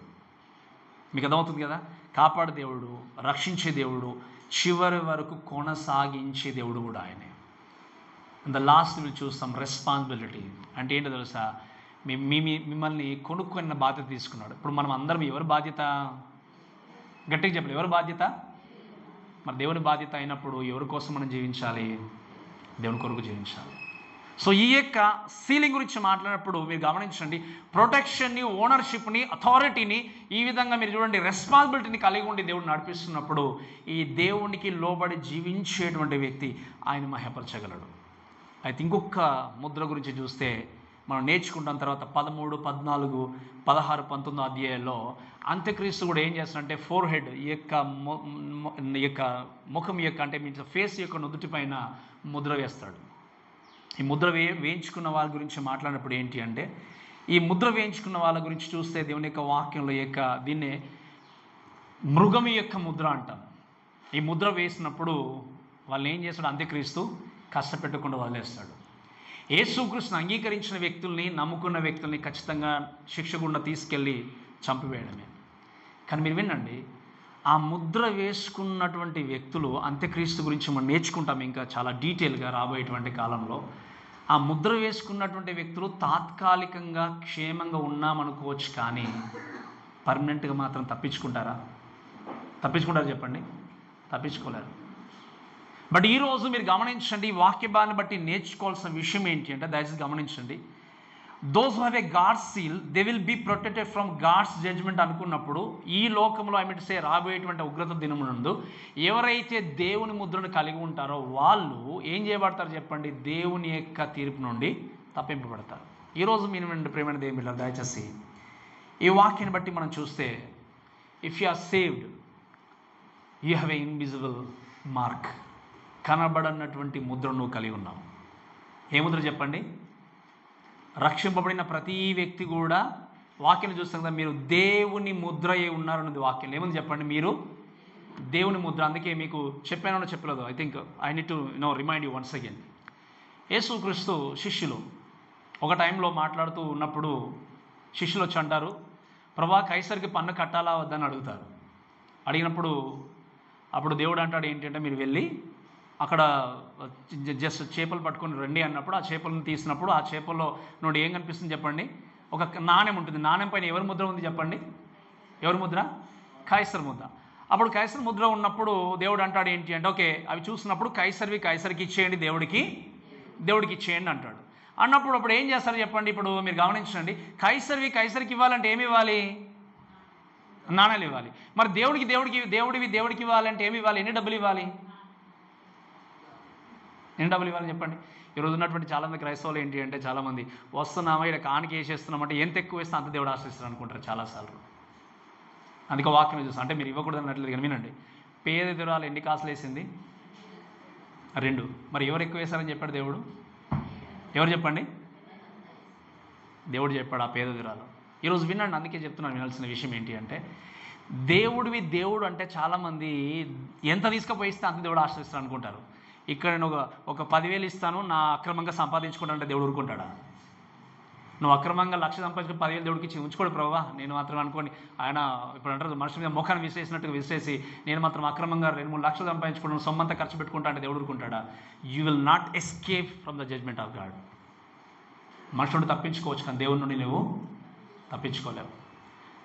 Speaker 1: మీకు అర్థమవుతుంది కదా? కాపాడే దేవుడు, రక్షించే దేవుడు, చివరి వరకు కొనసాగించే దేవుడు కూడా ఆయనే. And the last will choose some responsibility. అంటే ఏంటో తెలుసా? మిమ్మల్ని కొనుక్కున్న బాధ్యత తీసుకున్నాడు. ఇప్పుడు మనం అందరం ఎవరి బాధ్యత? గట్టిగా చెప్పలేదు, ఎవరి బాధ్యత? మరి దేవుని బాధ్యత అయినప్పుడు ఎవరి కోసం మనం జీవించాలి? దేవుని కొరకు జీవించాలి. సో ఈ యొక్క సీలింగ్ గురించి మాట్లాడినప్పుడు మీరు గమనించండి, ప్రొటెక్షన్ని, ఓనర్షిప్ని, అథారిటీని, ఈ విధంగా మీరు చూడండి రెస్పాన్సిబిలిటీని కలిగి ఉండి దేవుడు నడిపిస్తున్నప్పుడు ఈ దేవునికి లోబడి జీవించేటువంటి వ్యక్తి ఆయన మహిమపరచగలడు. అయితే ఇంకొక ముద్ర గురించి చూస్తే మనం నేర్చుకుంటాం తర్వాత 13, 14, 16, 19 అధ్యాయాల్లో అంత్యక్రీస్తు కూడా ఏం చేస్తాడంటే ఫోర్ హెడ్, ఈ యొక్క ముఖం యొక్క అంటే మీన్స్ ఫేస్ యొక్క నుదుటి పైన ముద్ర వేస్తాడు. ఈ ముద్ర వేయించుకున్న వాళ్ళ గురించి మాట్లాడినప్పుడు ఏంటి అంటే, ఈ ముద్ర వేయించుకున్న వాళ్ళ గురించి చూస్తే దేవుని యొక్క వాక్యంలో దీన్నే మృగం యొక్క ముద్ర అంటాం. ఈ ముద్ర వేసినప్పుడు వాళ్ళు ఏం చేస్తాడు? అంత్యక్రీస్తు కష్టపెట్టకుండా వదిలేస్తాడు. యేసుక్రీస్తుని అంగీకరించిన వ్యక్తుల్ని, నమ్ముకున్న వ్యక్తుల్ని ఖచ్చితంగా శిక్ష గుండా తీసుకెళ్ళి చంపివేయడమే. కానీ మీరు వినండి, ఆ ముద్ర వేసుకున్నటువంటి వ్యక్తులు అంత్యక్రీస్తు గురించి మనం నేర్చుకుంటాం ఇంకా చాలా డీటెయిల్గా రాబోయేటువంటి కాలంలో. ఆ ముద్ర వేసుకున్నటువంటి వ్యక్తులు తాత్కాలికంగా క్షేమంగా ఉన్నామనుకోవచ్చు, కానీ పర్మనెంట్గా మాత్రం తప్పించుకుంటారా? చెప్పండి, తప్పించుకోలేరు. బట్ ఈరోజు మీరు గమనించండి, వాక్యభాన్ని బట్టి నేర్చుకోవాల్సిన విషయం ఏంటి అంటే దయచేసి గమనించండి, those who have a God's seal they will be protected from God's judgement అనుకున్నప్పుడు ఈ లోకంలో ఐ రాబోయేటువంటి ఉగ్రత దినమునందు ఎవరైతే దేవుని ముద్రను కలిగి ఉంటారో వాళ్ళు ఏం చేయబడతారు చెప్పండి? దేవుని యొక్క తీర్పు నుండి తప్పింపబడతారు. ఈరోజు మీరు ప్రేమైన దేవుని బిడ్డలారా, దయచేసి ఈ వాక్యాన్ని బట్టి మనం చూస్తే if you are saved you have a invisible mark. కనబడనటువంటి ముద్ర నువ్వు కలిగి ఉన్నావు. ఏ ముద్ర చెప్పండి? రక్షింపబడిన ప్రతి వ్యక్తి కూడా వాక్యం చూస్తాం కదా, మీరు దేవుని ముద్ర అయి ఉన్నారన్నది వాక్యం. ఏముంది చెప్పండి? మీరు దేవుని ముద్ర. అందుకే మీకు చెప్పానో చెప్పలేదు, I think I need to remind you once again. యేసుక్రీస్తు శిష్యులు ఒక టైంలో మాట్లాడుతూ ఉన్నప్పుడు శిష్యులు వచ్చి అంటారు, ప్రభా కైసరికి పన్ను కట్టాలా వద్దని అడుగుతారు. అప్పుడు దేవుడు అంటాడు ఏంటంటే, మీరు వెళ్ళి అక్కడ జస్ట్ చేపలు పట్టుకొని రండి అన్నప్పుడు ఆ చేపలను తీసినప్పుడు ఆ చేపల్లో నుండి ఏం కనిపిస్తుంది చెప్పండి? ఒక నాణెం ఉంటుంది. నాణెం పైన ఎవరి ముద్ర ఉంది చెప్పండి? ఎవరి ముద్ర? కైసర్ ముద్ర. అప్పుడు కైసర్ ముద్ర ఉన్నప్పుడు దేవుడు అంటాడు ఏంటి అంటే, ఓకే అవి చూసినప్పుడు కైసరికి ఇచ్చేయండి, దేవుడికి ఇచ్చేయండి అంటాడు. అప్పుడు ఏం చేస్తారు చెప్పండి? ఇప్పుడు మీరు గమనించండి, కైసరికి ఇవ్వాలంటే ఏమి ఇవ్వాలి? నాణ్యాలు ఇవ్వాలి. మరి దేవుడికి ఇవ్వాలంటే ఏమి ఇవ్వాలి? ఎన్ని డబ్బులు ఇవ్వాలి చెప్పండి? ఈరోజు ఉన్నటువంటి చాలామంది క్రైస్తవులు ఏంటి అంటే, చాలామంది వస్తున్నామా ఇక్కడ కానికి వేసేస్తున్నామంటే ఎంత ఎక్కువ వేస్తే అంత దేవుడు ఆశిస్తారు అనుకుంటారు చాలాసార్లు. అందుకే వాక్యం చూస్తాం. అంటే మీరు ఇవ్వకూడదు అన్నట్లేదు కానీ వినండి, పేద దిరాలు ఎన్ని కాసులు వేసింది? 2. మరి ఎవరు ఎక్కువ వేశారని చెప్పాడు దేవుడు? ఎవరు చెప్పండి? దేవుడు చెప్పాడు ఆ పేద దిరాలు. ఈరోజు వినండి, అందుకే చెప్తున్నాను, వినాల్సిన విషయం ఏంటి అంటే, దేవుడు అంటే చాలామంది ఎంత తీసుకుపోయిస్తే అంత దేవుడు ఆశ్రయిస్తాడు అనుకుంటారు. ఇక్కడ నేను ఒక 10,000 ఇస్తాను, నా అక్రమంగా సంపాదించుకుంటానంటే దేవుడు ఊరుకుంటాడా? నువ్వు అక్రమంగా 1,00,000 సంపాదించుకుని 10,000 దేవుడికి ఇచ్చి ఉంచుకోడు ప్రభావ, నేను మాత్రం అనుకోని ఆయన ఇప్పుడు అంటారు మనుషుల మీద ముఖాన్ని విసిరేసినట్టుగా విసిరేసి నేను మాత్రం అక్రమంగా 2-3 లక్షలు సంపాదించుకుంటాను, సొమ్మంతా ఖర్చు పెట్టుకుంటా అంటే దేవుడు ఊరుకుంటాడా? You will not escape from the judgment of God. మనుషుడు తప్పించుకోవచ్చు, కానీ దేవుడి నుండి నువ్వు తప్పించుకోలేవు,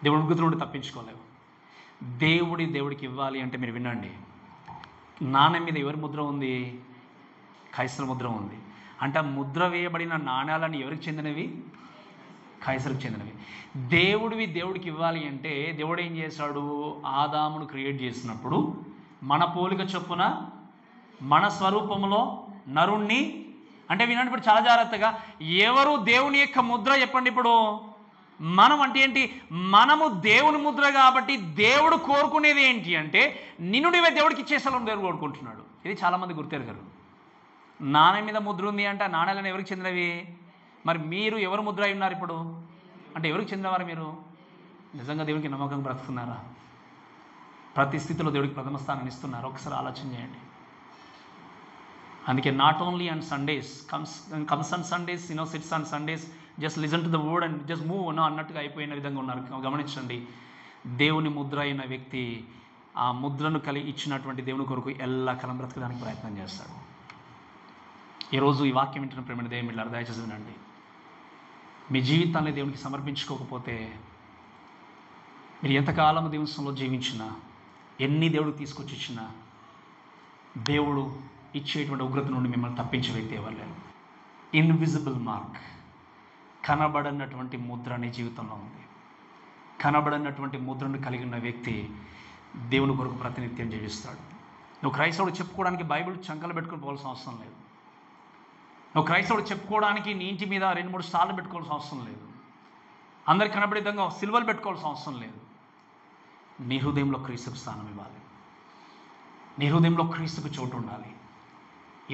Speaker 1: దేవుడి ఉగ్రత నుండి తప్పించుకోలేవు. దేవుడికి ఇవ్వాలి అంటే మీరు వినండి, నాణ్యం మీద ఎవరి ముద్ర ఉంది? కైసర్ ముద్ర ఉంది. అంటే ముద్ర వేయబడిన నాణ్యాలని ఎవరికి చెందినవి? కైసర్కి చెందినవి. దేవుడికి ఇవ్వాలి అంటే దేవుడు ఏం చేశాడు? ఆదామును క్రియేట్ చేసినప్పుడు మన పోలిక చొప్పున మన స్వరూపంలో నరుణ్ణి, అంటే వినండి ఇప్పుడు చాలా జాగ్రత్తగా, ఎవరు దేవుని యొక్క ముద్ర చెప్పండి? ఇప్పుడు మనం అంటే ఏంటి? మనము దేవుని ముద్ర కాబట్టి దేవుడు కోరుకునేది ఏంటి అంటే నిన్ను నీవే దేవుడికి ఇచ్చేసాలని దేవుడు కోరుకుంటున్నాడు. ఇది చాలామంది గుర్తెరగరు. నాణ్యం మీద ముద్ర ఉంది అంటే ఆ నాణ్యాలను ఎవరికి చెందినవి? మరి మీరు ఎవరు ముద్ర అయి ఉన్నారు ఇప్పుడు అంటే ఎవరికి చెందినవారు మీరు? నిజంగా దేవునికి నమ్మకంగా బ్రతుకుతున్నారా? ప్రతి స్థితిలో దేవుడికి ప్రథమ స్థానాన్ని ఇస్తున్నారు? ఒకసారి ఆలోచన చేయండి. అందుకే not only on Sundays comes on Sundays sits on Sundays just listen to the word and just move అన్నట్టుగా అయిపోయిన విధంగా ఉన్నారు. గమనించండి, దేవుని ముద్ర అయిన వ్యక్తి ఆ ముద్రను ఇచ్చినటువంటి దేవుని కొరకు ఎల్లకాలం బ్రతకడానికి ప్రయత్నం చేస్తాడు. ఈరోజు ఈ వాక్యం వింటున్న ప్రేమ దేవుని బిడ్డలారా, దయచేసి వినండి. మీ జీవితాన్ని దేవునికి సమర్పించుకోకపోతే మీరు ఎంతకాలం దేవునిలో జీవించినా, ఎన్ని దేవుడికి తీసుకొచ్చి ఇచ్చినా, దేవుడు ఇచ్చేటువంటి ఉగ్రత నుండి మిమ్మల్ని తప్పించే వ్యక్తి ఎవరు లేరు. ఇన్విజిబుల్ మార్క్, కనబడనటువంటి ముద్ర నీ జీవితంలో ఉంది. కనబడనటువంటి ముద్రను కలిగిన వ్యక్తి దేవుని కొరకు ప్రతినిత్యం జీవిస్తాడు. నువ్వు క్రైస్తవుడు చెప్పుకోవడానికి బైబిల్ చంకలు పెట్టుకుని పోవాల్సిన అవసరం లేదు. నువ్వు క్రైస్తవుడు చెప్పుకోవడానికి నీ ఇంటి మీద 2-3 స్టార్లు పెట్టుకోవాల్సిన అవసరం లేదు. అందరికి కనబడే విధంగా సిల్వలు పెట్టుకోవాల్సిన అవసరం లేదు. నీ హృదయంలో క్రీస్తుకు స్థానం ఇవ్వాలి. నీ హృదయంలో క్రీస్తుకు చోటు ఉండాలి.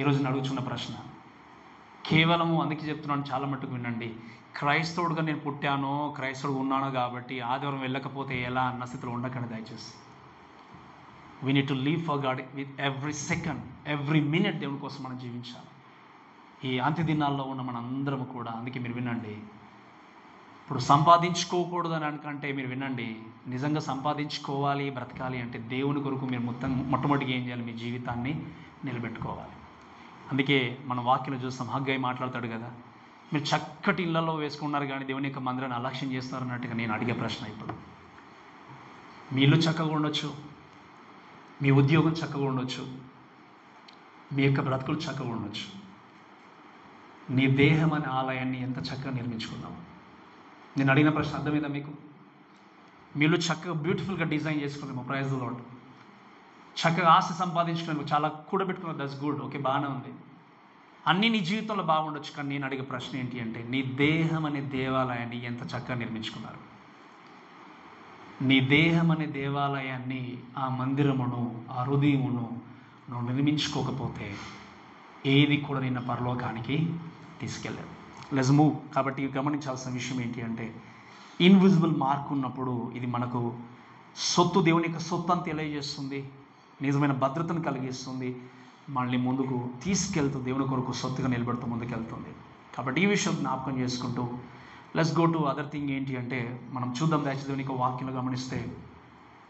Speaker 1: ఈరోజు నేను అడుగుతున్న ప్రశ్న కేవలము, అందుకే చెప్తున్నాను, చాలా మట్టుకు వినండి. క్రైస్తవుడుగా నేను పుట్టానో, క్రైస్తవుడు ఉన్నానో కాబట్టి ఆదివారం వెళ్ళకపోతే ఎలా అన్న స్థితిలో ఉండకండి దయచేసి. We need to leave for God with every second, every minute దేవుని కోసం మనం జీవించాలి. ఈ అంత్య దినాల్లో ఉన్న మనందరం కూడా. అందుకే మీరు వినండి, ఇప్పుడు సంపాదించుకోకూడదు అని అనుకంటే మీరు వినండి, నిజంగా సంపాదించుకోవాలి, బ్రతకాలి అంటే దేవుని కొరకు మీరు మొట్టమొదటిగా ఏం చేయాలి? మీ జీవితాన్ని నిలబెట్టుకోవాలి. అందుకే మన వాక్యం చూస్తాం, హగ్గై మాట్లాడతాడు కదా, మీరు చక్కటి ఇళ్లలో వేసుకున్నారు కానీ దేవుని యొక్క మందిరాన్ని అలక్ష్యం చేస్తున్నారు అన్నట్టుగా. నేను అడిగే ప్రశ్న ఇప్పుడు, మీ ఇల్లు చక్కగా ఉండొచ్చు, మీ ఉద్యోగం చక్కగా ఉండొచ్చు, మీ యొక్క బ్రతుకులు చక్కగా ఉండొచ్చు, నీ దేహం అనే ఆలయాన్ని ఎంత చక్కగా నిర్మించుకున్నావు? నేను అడిగిన ప్రశ్న అర్థమైందా మీకు? మీరు చక్కగా బ్యూటిఫుల్గా డిజైన్ చేసుకున్నాము, ప్రైజ్ ది లార్డ్. చక్కగా ఆస్తి సంపాదించుకున్నాము, చాలా కూడబెట్టుకున్నావు, దట్స్ గుడ్, ఓకే, బాగానే ఉంది. అన్నీ నీ జీవితంలో బాగుండొచ్చు. కానీ నేను అడిగే ప్రశ్న ఏంటి అంటే నీ దేహం అనే దేవాలయాన్ని ఎంత చక్కగా నిర్మించుకున్నారు? నీ దేహం అనే దేవాలయాన్ని, ఆ మందిరమును, ఆ హృదయమును నువ్వు నిర్మించుకోకపోతే ఏది కూడా నిన్న పరలోకానికి తీసుకెళ్ళాడు. Let's move. కాబట్టి గమనించాల్సిన విషయం ఏంటి అంటే ఇన్విజిబుల్ మార్క్ ఉన్నప్పుడు ఇది మనకు సొత్తు, దేవుని యొక్క సొత్తు అని తెలియజేస్తుంది, నిజమైన భద్రతను కలిగిస్తుంది, మళ్ళీ ముందుకు తీసుకెళ్తూ దేవుని కొరకు సొత్తుగా నిలబెడుతూ ముందుకెళ్తుంది. కాబట్టి ఈ విషయం జ్ఞాపకం చేసుకుంటూ let's go to other thing. ఏంటి అంటే మనం చూద్దాం దయచేసి దేవుని యొక్క వాక్యంలో గమనిస్తే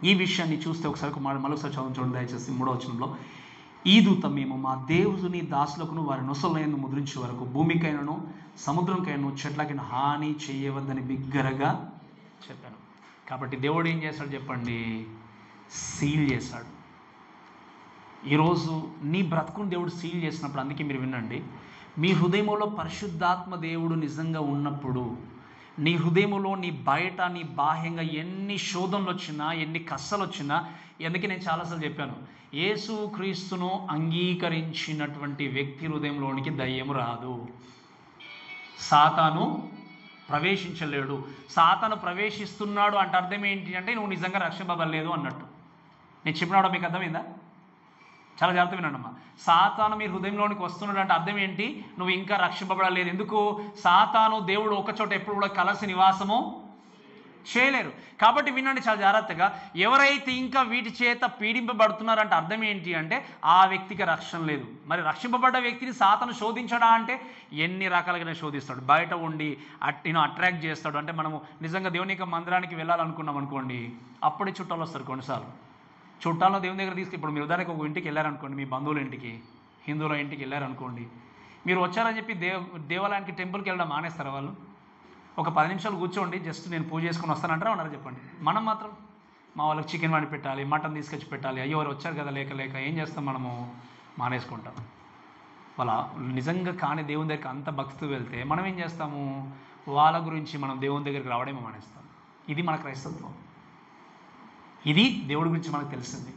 Speaker 1: ఈ విషయాన్ని చూస్తే ఒకసారి మరోసారి చూడండి దయచేసి 3వ వచనంలో, ఈ దూత మేము మా దేవుని దాసులకును వారి నొసలైన ముద్రించే వరకు భూమికైనను సముద్రంకైనను చెట్లకైనా హాని చేయవద్దని బిగ్గరగా చెప్పాను. కాబట్టి దేవుడు ఏం చేశాడు చెప్పండి? సీల్ చేశాడు. ఈరోజు నీ బ్రతుకుని దేవుడు సీల్ చేసినప్పుడు, అందుకే మీరు వినండి, మీ హృదయంలో పరిశుద్ధాత్మ దేవుడు నిజంగా ఉన్నప్పుడు, నీ హృదయంలో, నీ బయట, నీ బాహ్యంగా ఎన్ని శోధనలు వచ్చినా, ఎన్ని కష్టాలు వచ్చినా, అందుకే నేను చాలాసార్లు చెప్పాను, యేసు క్రీస్తును అంగీకరించినటువంటి వ్యక్తి హృదయంలోనికి దయ్యము రాదు, సాతాను ప్రవేశించలేడు. సాతాను ప్రవేశిస్తున్నాడు అంటే అర్థం ఏంటి అంటే నువ్వు నిజంగా రక్షింపబడలేదు అన్నట్టు. నేను చెప్పినాడో మీకు అర్థమైందా? చాలా జాగ్రత్త వినండమ్మా. సాతాను మీ హృదయంలోనికి వస్తున్నాడు అంటే అర్థం ఏంటి? నువ్వు ఇంకా రక్షింపబడలేదు. ఎందుకు? సాతాను దేవుడు ఒకచోట ఎప్పుడు కూడా కలిసి నివాసము చేయలేరు. కాబట్టి వినండి చాలా జాగ్రత్తగా, ఎవరైతే ఇంకా వీటి చేత పీడింపబడుతున్నారంటే అర్థం ఏంటి అంటే ఆ వ్యక్తికి రక్షణ లేదు. మరి రక్షింపబడ్డ వ్యక్తిని సాతాను శోధించడా అంటే ఎన్ని రకాలుగానే శోధిస్తాడు. బయట ఉండి అట్రాక్ట్ చేస్తాడు. అంటే మనము నిజంగా దేవుని యొక్క మందిరానికి వెళ్ళాలనుకున్నాం అనుకోండి, అప్పుడే చుట్టాలు వస్తారు. కొన్నిసార్లు చుట్టాలను దేవుని దగ్గర ఇప్పుడు మీరు ఉదాహరణకు ఒక ఇంటికి వెళ్ళారనుకోండి, మీ బంధువుల ఇంటికి, హిందువుల ఇంటికి వెళ్ళారనుకోండి, మీరు వచ్చారని చెప్పి దేవాలయానికి టెంపుల్కి వెళ్ళడం మానేస్తారా వాళ్ళు? ఒక 10 నిమిషాలు కూర్చోండి, జస్ట్ నేను పూజ చేసుకుని వస్తానంటారా ఉన్నారు చెప్పండి. మనం మాత్రం మా వాళ్ళకి చికెన్ వండి పెట్టాలి, మటన్ తీసుకొచ్చి పెట్టాలి, అయ్యో వారు వచ్చారు కదా లేక ఏం చేస్తాం మనము? మానేసుకుంటాం. వాళ్ళ నిజంగా కానీ దేవుని దగ్గరికి అంత భక్తితో వెళ్తే మనం ఏం చేస్తాము? వాళ్ళ గురించి మనం దేవుని దగ్గరికి రావడమే మానేస్తాం. ఇది మన క్రైస్తత్వం. ఇది దేవుడి గురించి మనకు తెలిసింది.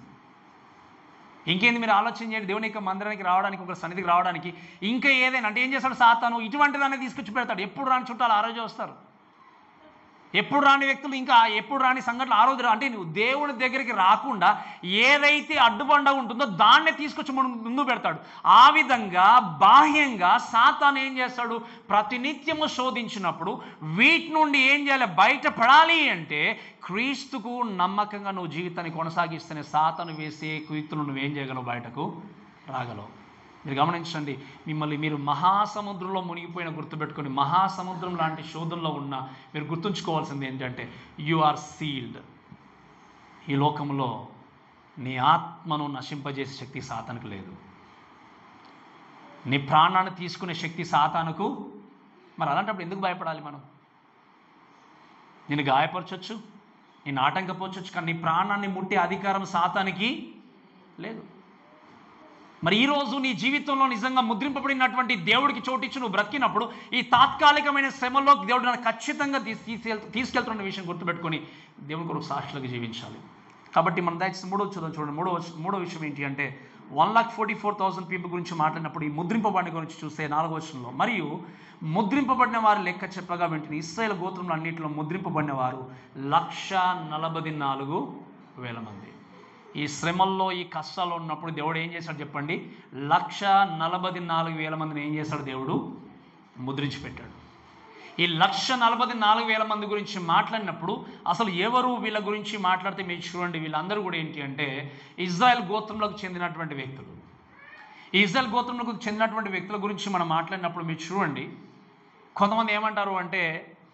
Speaker 1: ఇంకేంది మీరు ఆలోచన చేయండి. దేవుని యొక్క మందిరానికి రావడానికి, ఒక సన్నిధికి రావడానికి ఇంకా ఏదైనా అంటే ఏం చేస్తాడు సాతాను? ఇటువంటి దాన్ని తీసుకొచ్చి పెడతాడు. ఎప్పుడు రాని చుట్టాలు ఆ రోజు వస్తారు. ఎప్పుడు రాని వ్యక్తులు, ఇంకా ఎప్పుడు రాని సంఘటనలు ఆ రోజు అంటే నువ్వు దేవుని దగ్గరికి రాకుండా ఏదైతే అడ్డుబండ ఉంటుందో దాన్నే తీసుకొచ్చి ముందు పెడతాడు. ఆ విధంగా బాహ్యంగా సాతాను ఏం చేస్తాడు, ప్రతినిత్యము శోధించినప్పుడు వీటి నుండి ఏం చేయాలి, బయటపడాలి అంటే క్రీస్తుకు నమ్మకంగా నువ్వు జీవితాన్ని కొనసాగిస్తేనే సాతాను వేసే కుయుక్తులు నువ్వేం చేయగలవు, బయటకు రాగలవు. మీరు గమనించండి, మిమ్మల్ని మీరు మహాసముద్రంలో మునిగిపోయిన గుర్తుపెట్టుకొని, మహాసముద్రం లాంటి శోధనలో ఉన్న మీరు గుర్తుంచుకోవాల్సింది ఏంటంటే యు ఆర్ సీల్డ్. ఈ లోకంలో నీ ఆత్మను నశింపజేసే శక్తి సాతానుకు లేదు. నీ ప్రాణాన్ని తీసుకునే శక్తి సాతానుకు. మరి అలాంటప్పుడు ఎందుకు భయపడాలి మనం? నేను గాయపరచవచ్చు, నేను ఆటంకపోవచ్చు, కానీ నీ ప్రాణాన్ని ముట్టే అధికారం సాతానికి లేదు. మరి ఈరోజు నీ జీవితంలో నిజంగా ముద్రింపబడినటువంటి దేవుడికి చోటిచ్చి నువ్వు బ్రతికినప్పుడు ఈ తాత్కాలికమైన శ్రమలో దేవుడు నన్ను ఖచ్చితంగా తీసుకెళ్తున్న విషయం గుర్తుపెట్టుకొని దేవుని కొరకు సాక్షులుగా జీవించాలి. కాబట్టి మనం దయచేసి చూడండి. మూడో విషయం ఏంటి అంటే 1,44,000 పీపుల్ గురించి మాట్లాడినప్పుడు ఈ ముద్రింపబడిన గురించి చూస్తే 4వ వచనంలో, మరియు ముద్రింపబడిన వారి లెక్క చెప్పగా వెంటనే ఇశ్రాయేలు గోత్రంలో అన్నింటిలో ముద్రింపబడిన వారు 1,44,000 మంది. ఈ శ్రమల్లో ఈ కష్టాల్లో ఉన్నప్పుడు దేవుడు ఏం చేశాడు చెప్పండి, 1,44,000 మందిని ఏం చేశాడు దేవుడు, ముద్రించి పెట్టాడు. ఈ 1,44,000 మంది గురించి మాట్లాడినప్పుడు అసలు ఎవరు వీళ్ళ గురించి మాట్లాడితే మీరు చూడండి, వీళ్ళందరూ కూడా ఏంటి అంటే ఇజ్రాయెల్ గోత్రంలోకి చెందినటువంటి వ్యక్తులు. ఈ ఇజ్రాయెల్ గోత్రంలోకి చెందినటువంటి వ్యక్తుల గురించి మనం మాట్లాడినప్పుడు మీరు చూడండి, కొంతమంది ఏమంటారు అంటే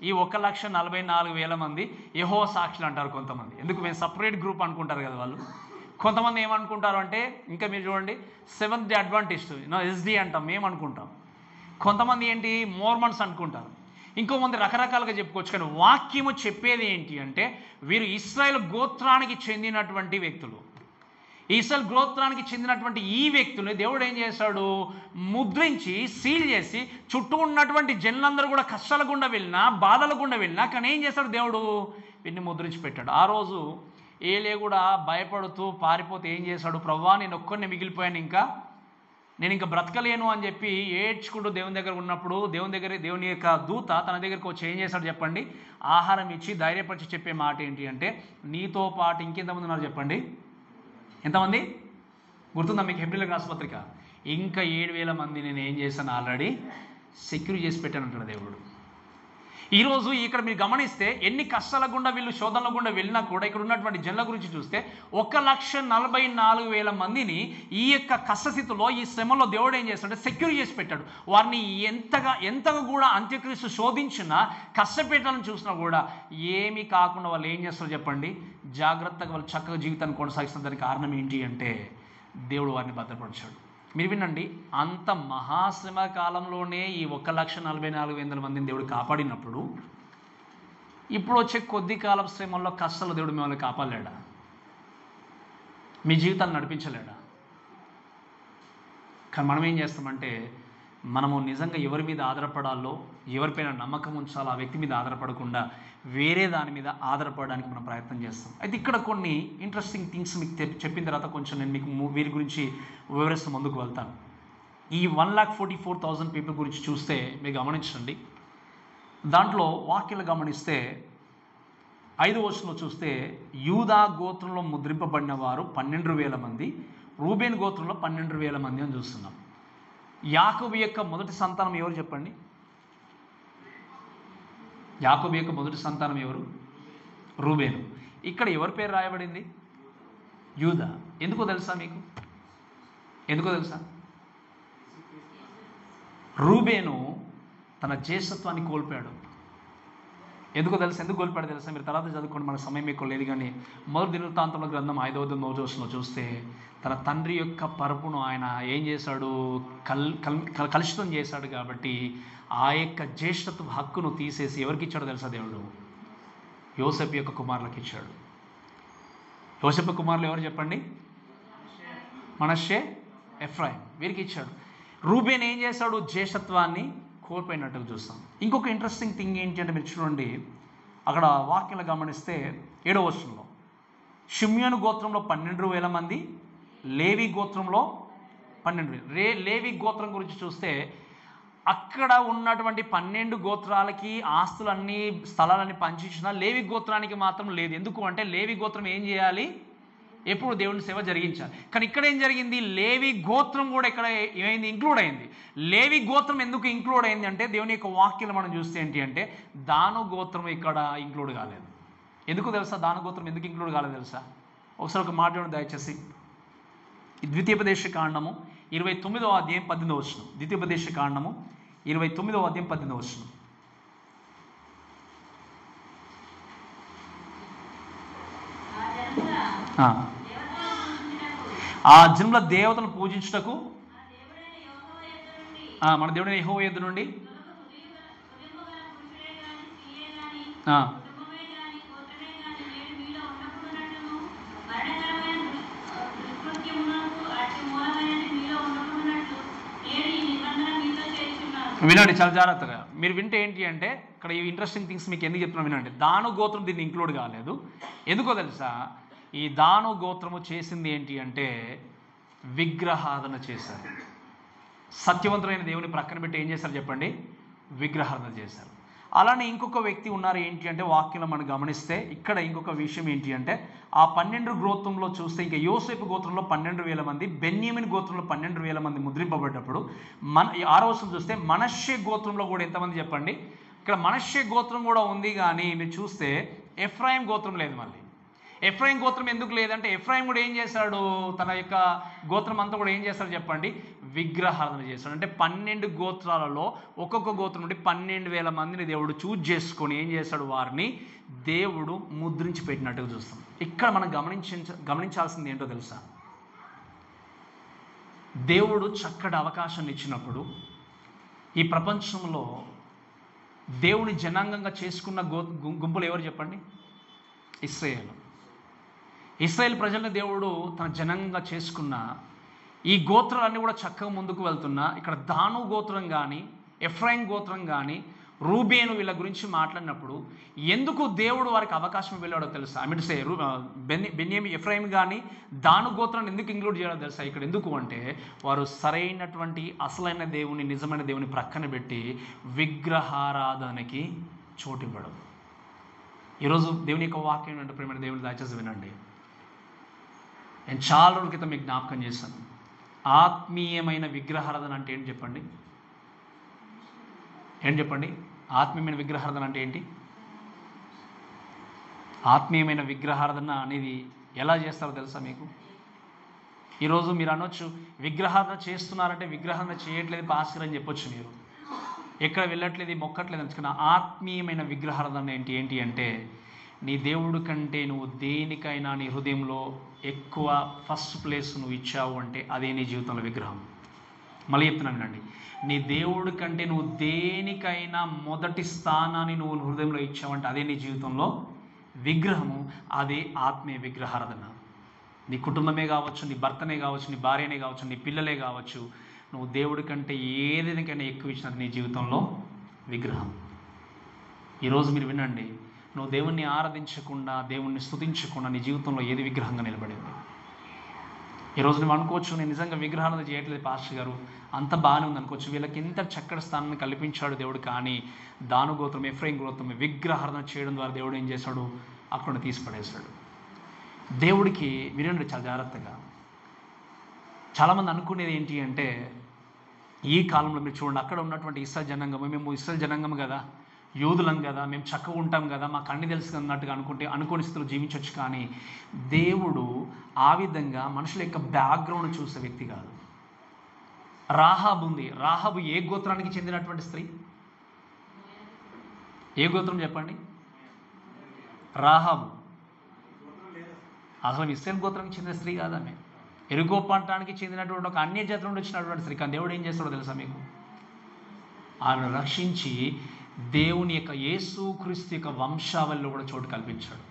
Speaker 1: ఈ 1,44,000 మంది యెహోవా సాక్షులు అంటారు కొంతమంది. ఎందుకు మేము సపరేట్ గ్రూప్ అనుకుంటారు కదా వాళ్ళు. కొంతమంది ఏమనుకుంటారు అంటే, ఇంకా మీరు చూడండి, సెవెంత్ డే అడ్వాంటిస్ట్ ఎస్డి అంటాం మేము అనుకుంటాం. కొంతమంది ఏంటి మోర్మన్స్ అనుకుంటారు. ఇంకో మంది రకరకాలుగా చెప్పుకోవచ్చు. కానీ వాక్యము చెప్పేది ఏంటి అంటే వీరు ఇశ్రాయేల్ గోత్రానికి చెందినటువంటి వ్యక్తులు. ఇశ్రాయేల్ గోత్రానికి చెందినటువంటి ఈ వ్యక్తుల్ని దేవుడు ఏం చేశాడు, ముద్రించి సీల్ చేసి చుట్టూ ఉన్నటువంటి జనులందరూ కూడా కష్టాల గుండా వెళ్ళినా, బాధల గుండా వెళ్ళినా, కానీ ఏం చేశాడు దేవుడు, వీరిని ముద్రించి పెట్టాడు. ఆ రోజు ఏలే కూడా భయపడుతూ పారిపోతే ఏం చేశాడు, ప్రభువా నేను ఒక్కడిని మిగిలిపోయాను, నేను ఇంకా బ్రతకలేను అని చెప్పి ఏడ్చుకుంటూ దేవుని దగ్గర ఉన్నప్పుడు దేవుని యొక్క దూత తన దగ్గరకు వచ్చి ఏం చేశాడు చెప్పండి, ఆహారం ఇచ్చి ధైర్యపరిచి చెప్పే మాట ఏంటి అంటే, నీతో పాటు ఇంకెంతమంది ఉన్నారు చెప్పండి, ఎంతమంది గుర్తుందా మీకు? హెబ్రీయులకు రాసిన పత్రిక, ఇంకా 7,000 మంది నేను ఏం చేశాను, ఆల్రెడీ సెక్యూర్ చేసి పెట్టాను అంటాడు దేవుడు. ఈరోజు ఇక్కడ మీరు గమనిస్తే ఎన్ని కష్టాల గుండా వీళ్ళు శోధనల గుండా వెళ్ళినా కూడా ఇక్కడ ఉన్నటువంటి జనుల గురించి చూస్తే 1,44,000 మందిని ఈ యొక్క కష్టస్థితిలో, ఈ శ్రమలో దేవుడు ఏం చేస్తాడంటే సెక్యూర్ చేసి పెట్టాడు. వారిని ఎంతగా కూడా అంత్యక్రీస్తు శోధించినా, కష్టపెట్టాలని చూసినా కూడా ఏమీ కాకుండా వాళ్ళు ఏం చేస్తారో చెప్పండి, జాగ్రత్తగా వాళ్ళు చక్కగా జీవితాన్ని కొనసాగిస్తున్న దానికి కారణం ఏంటి అంటే దేవుడు వారిని భద్రపరిచాడు. మీరు వినండి, అంత మహాశ్రమ కాలంలోనే ఈ 1,44,000 మందిని దేవుడు కాపాడినప్పుడు ఇప్పుడు వచ్చే కొద్ది కాలం శ్రమల్లో కష్టాలు దేవుడు మిమ్మల్ని కాపాడలేడా? మీ జీవితాన్ని నడిపించలేడా? కానీ మనం ఏం చేస్తామంటే మనము నిజంగా ఎవరి మీద ఆధారపడాలో, ఎవరిపైన నమ్మకం ఉంచాలో ఆ వ్యక్తి మీద ఆధారపడకుండా వేరే దాని మీద ఆధారపడడానికి మనం ప్రయత్నం చేస్తాం. అయితే ఇక్కడ కొన్ని ఇంట్రెస్టింగ్ థింగ్స్ మీకు చెప్పిన తర్వాత కొంచెం నేను మీకు వీరి గురించి వివరిస్తూ ముందుకు వెళ్తాను. ఈ 1,44,000 పీపుల్ గురించి చూస్తే మీరు గమనించండి, దాంట్లో వాక్యాలు గమనిస్తే 5వ వచనంలో చూస్తే యూదా గోత్రంలో ముద్రింపబడిన వారు 12,000 మంది, రూబేన్ గోత్రంలో 12,000 మంది అని చూస్తున్నాం. యాకోబు యొక్క మొదటి సంతానం ఎవరు చెప్పండి? యాకోబు యొక్క మొదటి సంతానం ఎవరు? రూబేను. ఇక్కడ ఎవరి పేరు రాయబడింది? యూదా. ఎందుకో తెలుసా మీకు? ఎందుకో తెలుసా? రూబేను తన జ్యేష్ఠత్వాన్ని కోల్పోయాడు. ఎందుకో తెలుసా? ఎందుకు కోల్పోయాడు తెలుసా? మీరు తర్వాత చదువుకోండి, మన సమయం ఎక్కువ లేదు. కానీ మొదటి దినవృత్తాంతముల గ్రంథం 5వ వచనంలో చూస్తే తన తండ్రి యొక్క పరుపును ఆయన ఏం చేశాడు, కలుషితం చేశాడు. కాబట్టి ఆ యొక్క జ్యేష్ఠత్వ హక్కును తీసేసి ఎవరికి ఇచ్చాడు తెలుసా దేవుడు? యోసేపు యొక్క కుమారులకు ఇచ్చాడు. యోసేపు కుమారులు ఎవరు చెప్పండి? మనష్షే, ఎఫ్రాయిం, వీరికి ఇచ్చాడు. రూబేన్ ఏం చేశాడు? జ్యేష్ఠత్వాన్ని కోల్పోయినట్టుగా చూస్తాం. ఇంకొక ఇంట్రెస్టింగ్ థింగ్ ఏంటి అంటే మీరు చూడండి, అక్కడ వాక్యాలు గమనిస్తే 7వ వచనంలో షిమ్యోను గోత్రంలో 12,000 మంది, లేవి గోత్రంలో 12,000. లేవి గోత్రం గురించి చూస్తే అక్కడ ఉన్నటువంటి 12 గోత్రాలకి ఆస్తులన్నీ స్థలాలన్నీ పంచించిన లేవి గోత్రానికి మాత్రం లేదు. ఎందుకు అంటే లేవి గోత్రం ఏం చేయాలి, ఎప్పుడు దేవుని సేవ జరిగించాలి. కానీ ఇక్కడ ఏం జరిగింది, లేవి గోత్రం కూడా ఇక్కడ ఏమైంది, ఇంక్లూడ్ అయింది. లేవి గోత్రం ఎందుకు ఇంక్లూడ్ అయింది అంటే దేవుని యొక్క వాక్యాలు మనం చూస్తే ఏంటి అంటే దాను గోత్రం ఇక్కడ ఇంక్లూడ్ కాలేదు. ఎందుకు తెలుసా, దాను గోత్రం ఎందుకు ఇంక్లూడ్ కాలేదు తెలుసా? ఒకసారి ఒక మాట దయచేసి ద్వితీయోపదేశ కాండము 29వ అధ్యాయం 18వ వచనం. ద్వితీయోపదేశ కాండము 29వ అధ్యాయం 18వ వచనం. ఆ జన్మల దేవతను పూజించుటకు మన దేవుడైన యెహోవా యొద్ద నుండి వినండి చాలా జాగ్రత్తగా. మీరు వింటే ఏంటి అంటే ఇక్కడ ఈ ఇంట్రెస్టింగ్ థింగ్స్ మీకు ఎందుకు చెప్తున్నా వినండి. దాను గోత్రం దీన్ని ఇంక్లూడ్ కాలేదు. ఎందుకో తెలుసా, ఈ దాను గోత్రము చేసింది ఏంటి అంటే విగ్రహారాధన చేశారు. సత్యవంతులైన దేవుని ప్రక్కన పెట్టి ఏం చేశారు చెప్పండి, విగ్రహారాధన చేశారు. అలానే ఇంకొక వ్యక్తి ఉన్నారు ఏంటి అంటే వాక్యంలో మనం గమనిస్తే ఇక్కడ ఇంకొక విషయం ఏంటి అంటే ఆ 12 గోత్రంలో చూస్తే ఇంకా యోసేపు గోత్రంలో 12,000 మంది, బెన్యామీను గోత్రంలో 12,000 మంది ముద్రింపబడ్డప్పుడు మన 6వ వచనం చూస్తే మనష్షే గోత్రంలో కూడా ఎంతమంది చెప్పండి, ఇక్కడ మనష్షే గోత్రం కూడా ఉంది. కానీ మీరు చూస్తే ఎఫ్రాయిం గోత్రం లేదు. మళ్ళీ ఎఫ్రాయిం గోత్రం ఎందుకు లేదంటే ఎఫ్రాయిం కూడా ఏం చేశాడు, తన యొక్క గోత్రం అంతా కూడా ఏం చేస్తాడు చెప్పండి, విగ్రహారాధన చేస్తాడు. అంటే 12 గోత్రాలలో ఒక్కొక్క గోత్రం నుండి 12,000 మందిని దేవుడు చూజ్ చేసుకొని ఏం చేశాడు, వారిని దేవుడు ముద్రించి పెట్టినట్టుగా చూస్తాం. ఇక్కడ మనం గమనించాల్సింది ఏంటో తెలుసా, దేవుడు చక్కటి అవకాశాన్ని ఇచ్చినప్పుడు ఈ ప్రపంచంలో దేవుని జనాంగంగా చేసుకున్న గుంపులు ఎవరు చెప్పండి, ఇశ్రాయేలు. ఇశ్రాయేల్ ప్రజల్ని దేవుడు తన జనంగా చేసుకున్న ఈ గోత్రాలన్నీ కూడా చక్కగా ముందుకు వెళ్తున్నా ఇక్కడ దాను గోత్రం కానీ ఎఫ్రాయిం గోత్రం కానీ రూబేను వీళ్ళ గురించి మాట్లాడినప్పుడు ఎందుకు దేవుడు వారికి అవకాశం వెళ్ళాడో తెలుసా? I mean say Benjamin Ephraim కానీ దాను గోత్రాన్ని ఎందుకు ఇంక్లూడ్ చేయాలో తెలుసా? ఇక్కడ ఎందుకు అంటే వారు సరైనటువంటి అసలైన దేవుని, నిజమైన దేవుని ప్రక్కన పెట్టి విగ్రహారాధనకి చోటు ఇవ్వడం. ఈరోజు దేవుని యొక్క వాక్యం అంటే ప్రేమైన దేవుని దయచేసి వినండి. నేను చాలా రోజుల క్రితం మీకు జ్ఞాపకం చేశాను. ఆత్మీయమైన విగ్రహారాధన అంటే ఏంటి చెప్పండి, ఆత్మీయమైన విగ్రహారాధన అంటే ఏంటి? ఆత్మీయమైన విగ్రహారాధన అనేది ఎలా చేస్తారో తెలుసా మీకు? ఈరోజు మీరు అనొచ్చు విగ్రహారాధన చేస్తున్నారంటే విగ్రహారాధన చేయట్లేదు పాస్టర్ అని చెప్పొచ్చు. మీరు ఎక్కడ వెళ్ళట్లేదు, మొక్కట్లేదు అనుకున్న ఆత్మీయమైన విగ్రహారాధన ఏంటి అంటే నీ దేవుడి కంటే నువ్వు దేనికైనా నీ హృదయంలో ఎక్కువ ఫస్ట్ ప్లేస్ నువ్వు ఇచ్చావు అంటే అదే నీ జీవితంలో విగ్రహం. మళ్ళీ చెప్తున్నాను వినండి, నీ దేవుడి కంటే నువ్వు దేనికైనా మొదటి స్థానాన్ని నువ్వు హృదయంలో ఇచ్చావంటే అదే నీ జీవితంలో విగ్రహము. అదే ఆత్మీయ విగ్రహారాధన. నీ కుటుంబమే కావచ్చు, నీ భర్తనే కావచ్చు, నీ భార్యనే కావచ్చు, నీ పిల్లలే కావచ్చు, నువ్వు దేవుడి కంటే ఏదైనా ఎక్కువ ఇచ్చినది నీ జీవితంలో విగ్రహం. ఈరోజు మీరు వినండి, నువ్వు దేవుణ్ణి ఆరాధించకుండా, దేవుణ్ణి స్తుతించకుండా నీ జీవితంలో ఏది విగ్రహంగా నిలబడింది? ఈరోజు నువ్వు అనుకోవచ్చు నేను నిజంగా విగ్రహాలను చేయట్లేదు పాస్టర్ గారు, అంత బాగానే ఉంది అనుకోవచ్చు. వీళ్ళకి ఇంత చక్కటి స్థానాన్ని కల్పించాడు దేవుడు. కానీ దాను గోత్రం, ఎఫ్రాయిం గోత్రం విగ్రహారాధన చేయడం ద్వారా దేవుడు ఏం చేశాడు, అక్కడ తీసిపడేశాడు. దేవుడికి వినండి చాలా జాగ్రత్తగా. చాలామంది అనుకునేది ఏంటి అంటే ఈ కాలంలో మీరు చూడండి, అక్కడ ఉన్నటువంటి ఇశ్రాయేలు జనాంగం, మేము ఇశ్రాయేలు జనాంగం కదా, యూదులం కదా, మేము చక్కగా ఉంటాం కదా, మాకు అన్ని తెలుసు అన్నట్టుగా అనుకోని స్థితిలో జీవించవచ్చు. కానీ దేవుడు ఆ విధంగా మనుషుల యొక్క బ్యాక్గ్రౌండ్ చూసే వ్యక్తి కాదు. రాహాబు ఉంది. రాహాబు ఏ గోత్రానికి చెందినటువంటి స్త్రీ? ఏ గోత్రం చెప్పండి? రాహాబు అసలు ఇశ్రాయేలు గోత్రానికి చెందిన స్త్రీ కాదు. ఆమె ఎరుగో ప్రాంతానికి చెందినటువంటి ఒక అన్య జాతి నుండి వచ్చినటువంటి స్త్రీ. కానీ దేవుడు ఏం చేస్తాడో తెలుసా మీకు? ఆమెను రక్షించి దేవుని యొక్క యేసుక్రీస్తు యొక్క వంశావళిలో కూడా చోటు కల్పించాడు.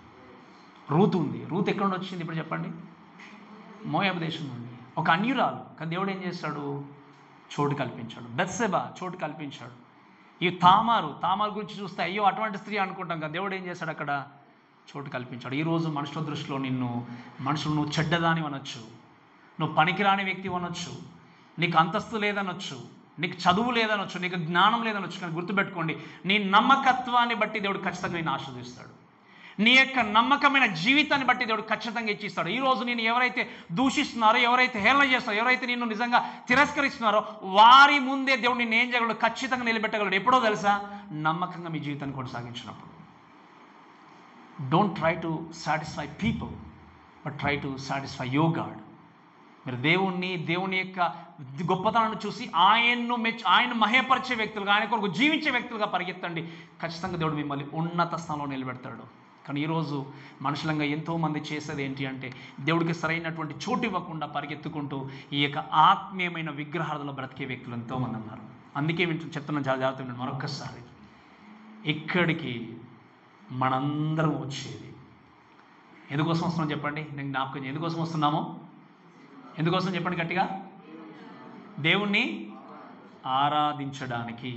Speaker 1: రూతు ఉంది. రూతు ఎక్కడ నుండి వచ్చింది ఇప్పుడు చెప్పండి? మోయాబు దేశం నుండి, ఒక అన్యురాలు. కానీ దేవుడు ఏం చేస్తాడు? చోటు కల్పించాడు. బెత్షెబా చోటు కల్పించాడు. ఈ తామారు గురించి చూస్తే అయ్యో అటువంటి స్త్రీ అనుకుంటాం కదా, దేవుడు ఏం చేశాడు? అక్కడ చోటు కల్పించాడు. ఈరోజు మనుషుల దృష్టిలో మనుషులు నువ్వు చెడ్డదాని అనొచ్చు, నువ్వు పనికిరాని వ్యక్తి అనొచ్చు, నీకు అంతస్తు లేదనొచ్చు, నీకు చదువు లేదనొచ్చు, నీకు జ్ఞానం లేదనొచ్చు, కానీ గుర్తుపెట్టుకోండి, నీ నమ్మకత్వాన్ని బట్టి దేవుడు ఖచ్చితంగా నేను ఆశీర్వదిస్తాడు. నీ యొక్క నమ్మకమైన జీవితాన్ని బట్టి దేవుడు ఖచ్చితంగా ఇచ్చిస్తాడు. ఈరోజు నేను ఎవరైతే దూషిస్తున్నారో, ఎవరైతే హేళన చేస్తున్నారో, ఎవరైతే నిన్ను నిజంగా తిరస్కరిస్తున్నారో వారి ముందే దేవుడు నిన్ను ఏం చేయగలడు? ఖచ్చితంగా నిలబెట్టగలడు. ఎప్పుడో తెలుసా? నమ్మకంగా మీ జీవితాన్ని కొనసాగించినప్పుడు. Don't try to satisfy people, but try to satisfy your God. మీరు దేవుని యొక్క గొప్పతనాన్ని చూసి ఆయన మహేపరిచే వ్యక్తులుగా, ఆయన కొరకు జీవించే వ్యక్తులుగా పరిగెత్తండి. ఖచ్చితంగా దేవుడు మిమ్మల్ని ఉన్నత స్థానంలో నిలబెడతాడు. కానీ ఈరోజు మనుషులంగా ఎంతోమంది చేసేది ఏంటి అంటే, దేవుడికి సరైనటువంటి చోటు ఇవ్వకుండా పరిగెత్తుకుంటూ ఈ యొక్క ఆత్మీయమైన విగ్రహాలలో బ్రతికే వ్యక్తులు ఎంతోమంది ఉన్నారు. అందుకే చెప్తున్న జాగ్రత్త మరొక్కసారి, ఇక్కడికి మనందరం వచ్చేది ఎందుకోసం వస్తున్నాం చెప్పండి? నేను జ్ఞాపకం ఎందుకోసం వస్తున్నామో? ఎందుకోసం చెప్పండి గట్టిగా? దేవుణ్ణి ఆరాధించడానికి.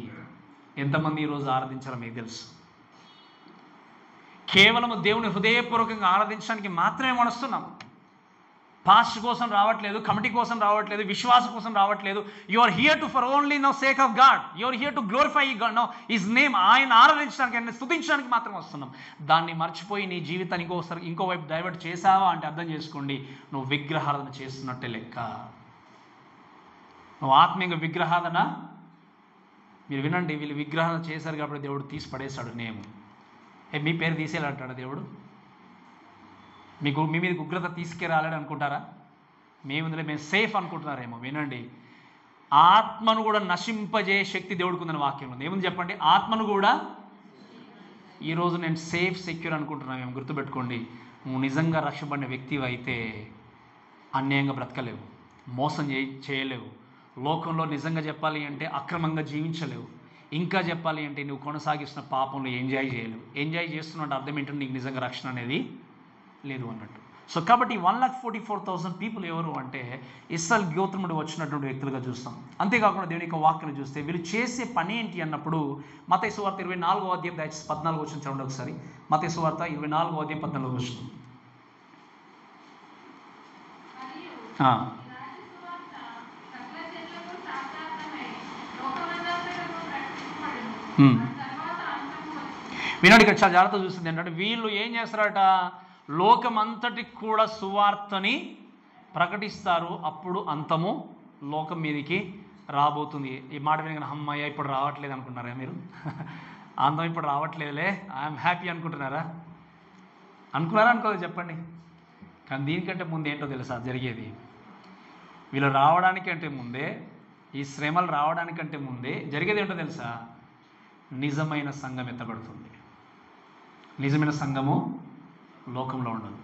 Speaker 1: ఎంతమంది ఈరోజు ఆరాధించారో మీకు తెలుసు. కేవలం దేవుని హృదయపూర్వకంగా ఆరాధించడానికి మాత్రమే వస్తున్నాం. పాస్ట్ కోసం రావట్లేదు, కమిటీ కోసం రావట్లేదు, విశ్వాసం కోసం రావట్లేదు. You are here to for only no sake of God. You are here to glorify no his name. ఆయన ఆరాధించడానికి, ఆయన స్తుతించడానికి మాత్రం వస్తున్నాం. దాన్ని మర్చిపోయి నీ జీవితాన్ని ఇంకో వైపు డైవర్ట్ చేసావా అంటే అర్థం చేసుకోండి, నువ్వు విగ్రహారాధన చేస్తున్నట్టే లెక్క. నువ్వు ఆత్మీయంగా విగ్రహారాధన, మీరు వినండి, వీళ్ళు విగ్రహాలు చేశారు కాబట్టి దేవుడు తీసి పడేశాడు నేమ్. మీ పేరు తీసేయాలంటాడు దేవుడు? మీ మీద ఉగ్రత తీసుకురాలని అనుకుంటారా? మేము సేఫ్ అనుకుంటున్నారేమో. వినండి, ఆత్మను కూడా నశింపజే శక్తి దేవుడికి ఉందని వాక్యం ఉంది. ఏముంది చెప్పండి? ఆత్మను కూడా. ఈరోజు నేను సేఫ్ సెక్యూర్ అనుకుంటున్నాను. మేము గుర్తుపెట్టుకోండి, నువ్వు నిజంగా రక్షపడిన వ్యక్తి అయితే అన్యాయంగా బ్రతకలేవు, మోసం చేయలేవు, లోకంలో నిజంగా చెప్పాలి అంటే అక్రమంగా జీవించలేవు, ఇంకా చెప్పాలి అంటే నువ్వు కొనసాగిస్తున్న పాపంలో ఎంజాయ్ చేయలేవు. ఎంజాయ్ చేస్తున్నట్టు అర్థం ఏంటంటే నీకు నిజంగా రక్షణ అనేది లేదు అన్నట్టు. సో కాబట్టి 1,44,000 పీపుల్ ఎవరు అంటే ఇస్రాయేల్ గోత్రముడు వచ్చినటువంటి వ్యక్తులుగా చూస్తాం. అంతేకాకుండా దేవుని యొక్క వాక్యం చూస్తే వీళ్ళు చేసే పని ఏంటి అన్నప్పుడు మత్తయి సువార్త 24వ అధ్యాయం దయచేసి 14 వచనం చూడండి ఒకసారి. మత్తయి సువార్త 24వ అధ్యాయం 14 వచనం. వినండి, ఇక్కడ చాలా జాగ్రత్త చూస్తుంది ఏంటంటే, వీళ్ళు ఏం చేస్తారట? లోకమంతటికి కూడా సువార్తని ప్రకటిస్తారు. అప్పుడు అంతము లోకం మీదకి రాబోతుంది. ఈ మాట వినగానే అమ్మయ్య ఇప్పుడు రావట్లేదు అనుకున్నారా మీరు? అంతం ఇప్పుడు రావట్లేదులే, ఐఎమ్ హ్యాపీ అనుకుంటున్నారా? అనుకోలేదు చెప్పండి. కానీ దీనికంటే ముందు ఏంటో తెలుసా జరిగేది? వీళ్ళు రావడానికంటే ముందే, ఈ శ్రమలు రావడానికంటే ముందే జరిగేది ఏంటో తెలుసా? నిజమైన సంఘం ఎత్తబడుతుంది. నిజమైన సంఘము లోకంలో ఉండదు.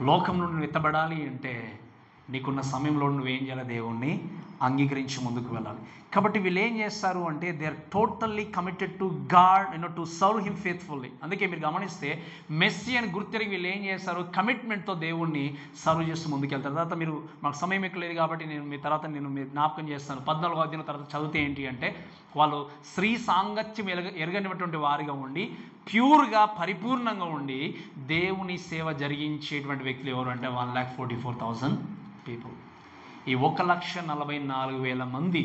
Speaker 1: లోకంలో నువ్వు ఎత్తబడాలి అంటే నీకున్న సమయంలో నువ్వేం చేయాలి? దేవుణ్ణి అంగీకరించి ముందుకు వెళ్ళాలి. కాబట్టి వీళ్ళు ఏం చేస్తారు అంటే they are totally committed to God, to serve him faithfully. అందుకే మీరు గమనిస్తే మెస్సీ అని గుర్తిరిగి వీళ్ళు ఏం చేస్తారు? కమిట్మెంట్తో దేవుణ్ణి సర్వ్ చేస్తూ ముందుకెళ్తారు. తర్వాత మీరు, మాకు సమయం ఎక్కువ లేదు కాబట్టి నేను మీరు జ్ఞాపకం చేస్తాను. 14వ అధ్యాయం తర్వాత చదివితే ఏంటి అంటే, వాళ్ళు స్త్రీ సాంగత్యం ఎరగనిటువంటి వారిగా ఉండి ప్యూర్గా పరిపూర్ణంగా ఉండి దేవుని సేవ జరిగించేటువంటి వ్యక్తులు ఎవరు అంటే 1,44,000 పీపుల్. ఈ 1,44,000 మంది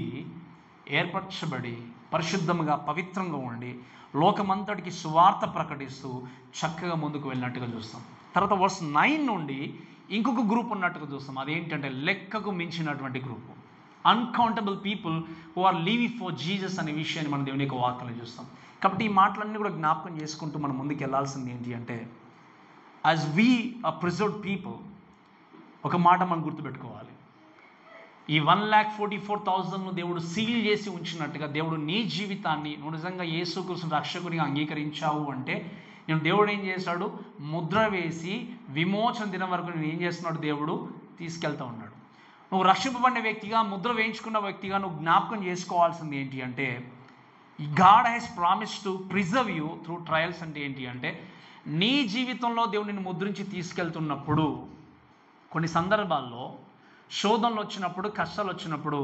Speaker 1: ఏర్పరచబడి పరిశుద్ధంగా పవిత్రంగా ఉండి లోకమంతటికి సువార్త ప్రకటిస్తూ చక్కగా ముందుకు వెళ్ళినట్టుగా చూస్తాం. తర్వాత వర్స్ 9 నుండి ఇంకొక గ్రూప్ ఉన్నట్టుగా చూస్తాం. అదేంటంటే లెక్కకు మించినటువంటి group, uncountable people who are living for Jesus అనే విషయాన్ని మనం దేవుని యొక్క వాక్యాలను చూస్తాం. కాబట్టి ఈ మాటలన్నీ కూడా జ్ఞాపకం చేసుకుంటూ మనం ముందుకు వెళ్ళాల్సింది ఏంటి అంటే, as we are preserved people, ఒక మాట మనం గుర్తుపెట్టుకోవాలి. ఈ 1,44,000 దేవుడు సీల్ చేసి ఉంచినట్టుగా దేవుడు నీ జీవితాన్ని, నువ్వు నిజంగా యేసుక్రీస్తుని రక్షకునిగా అంగీకరించావు అంటే దేవుడు ఏం చేశాడు? ముద్ర వేసి విమోచన దినం వరకు నేను ఏం చేస్తున్నాడు? దేవుడు తీసుకెళ్తా ఉన్నాడు. నువ్వు రక్షింపబడిన వ్యక్తిగా, ముద్ర వేయించుకున్న వ్యక్తిగా నువ్వు జ్ఞాపకం చేసుకోవాల్సింది ఏంటి అంటే, God has promise to preserve you through trials. అంటే ఏంటి అంటే, నీ జీవితంలో దేవుడు నిన్ను ముద్రించి తీసుకెళ్తున్నప్పుడు కొన్ని సందర్భాల్లో శోధనలు వచ్చినప్పుడు, కష్టాలు వచ్చినప్పుడు,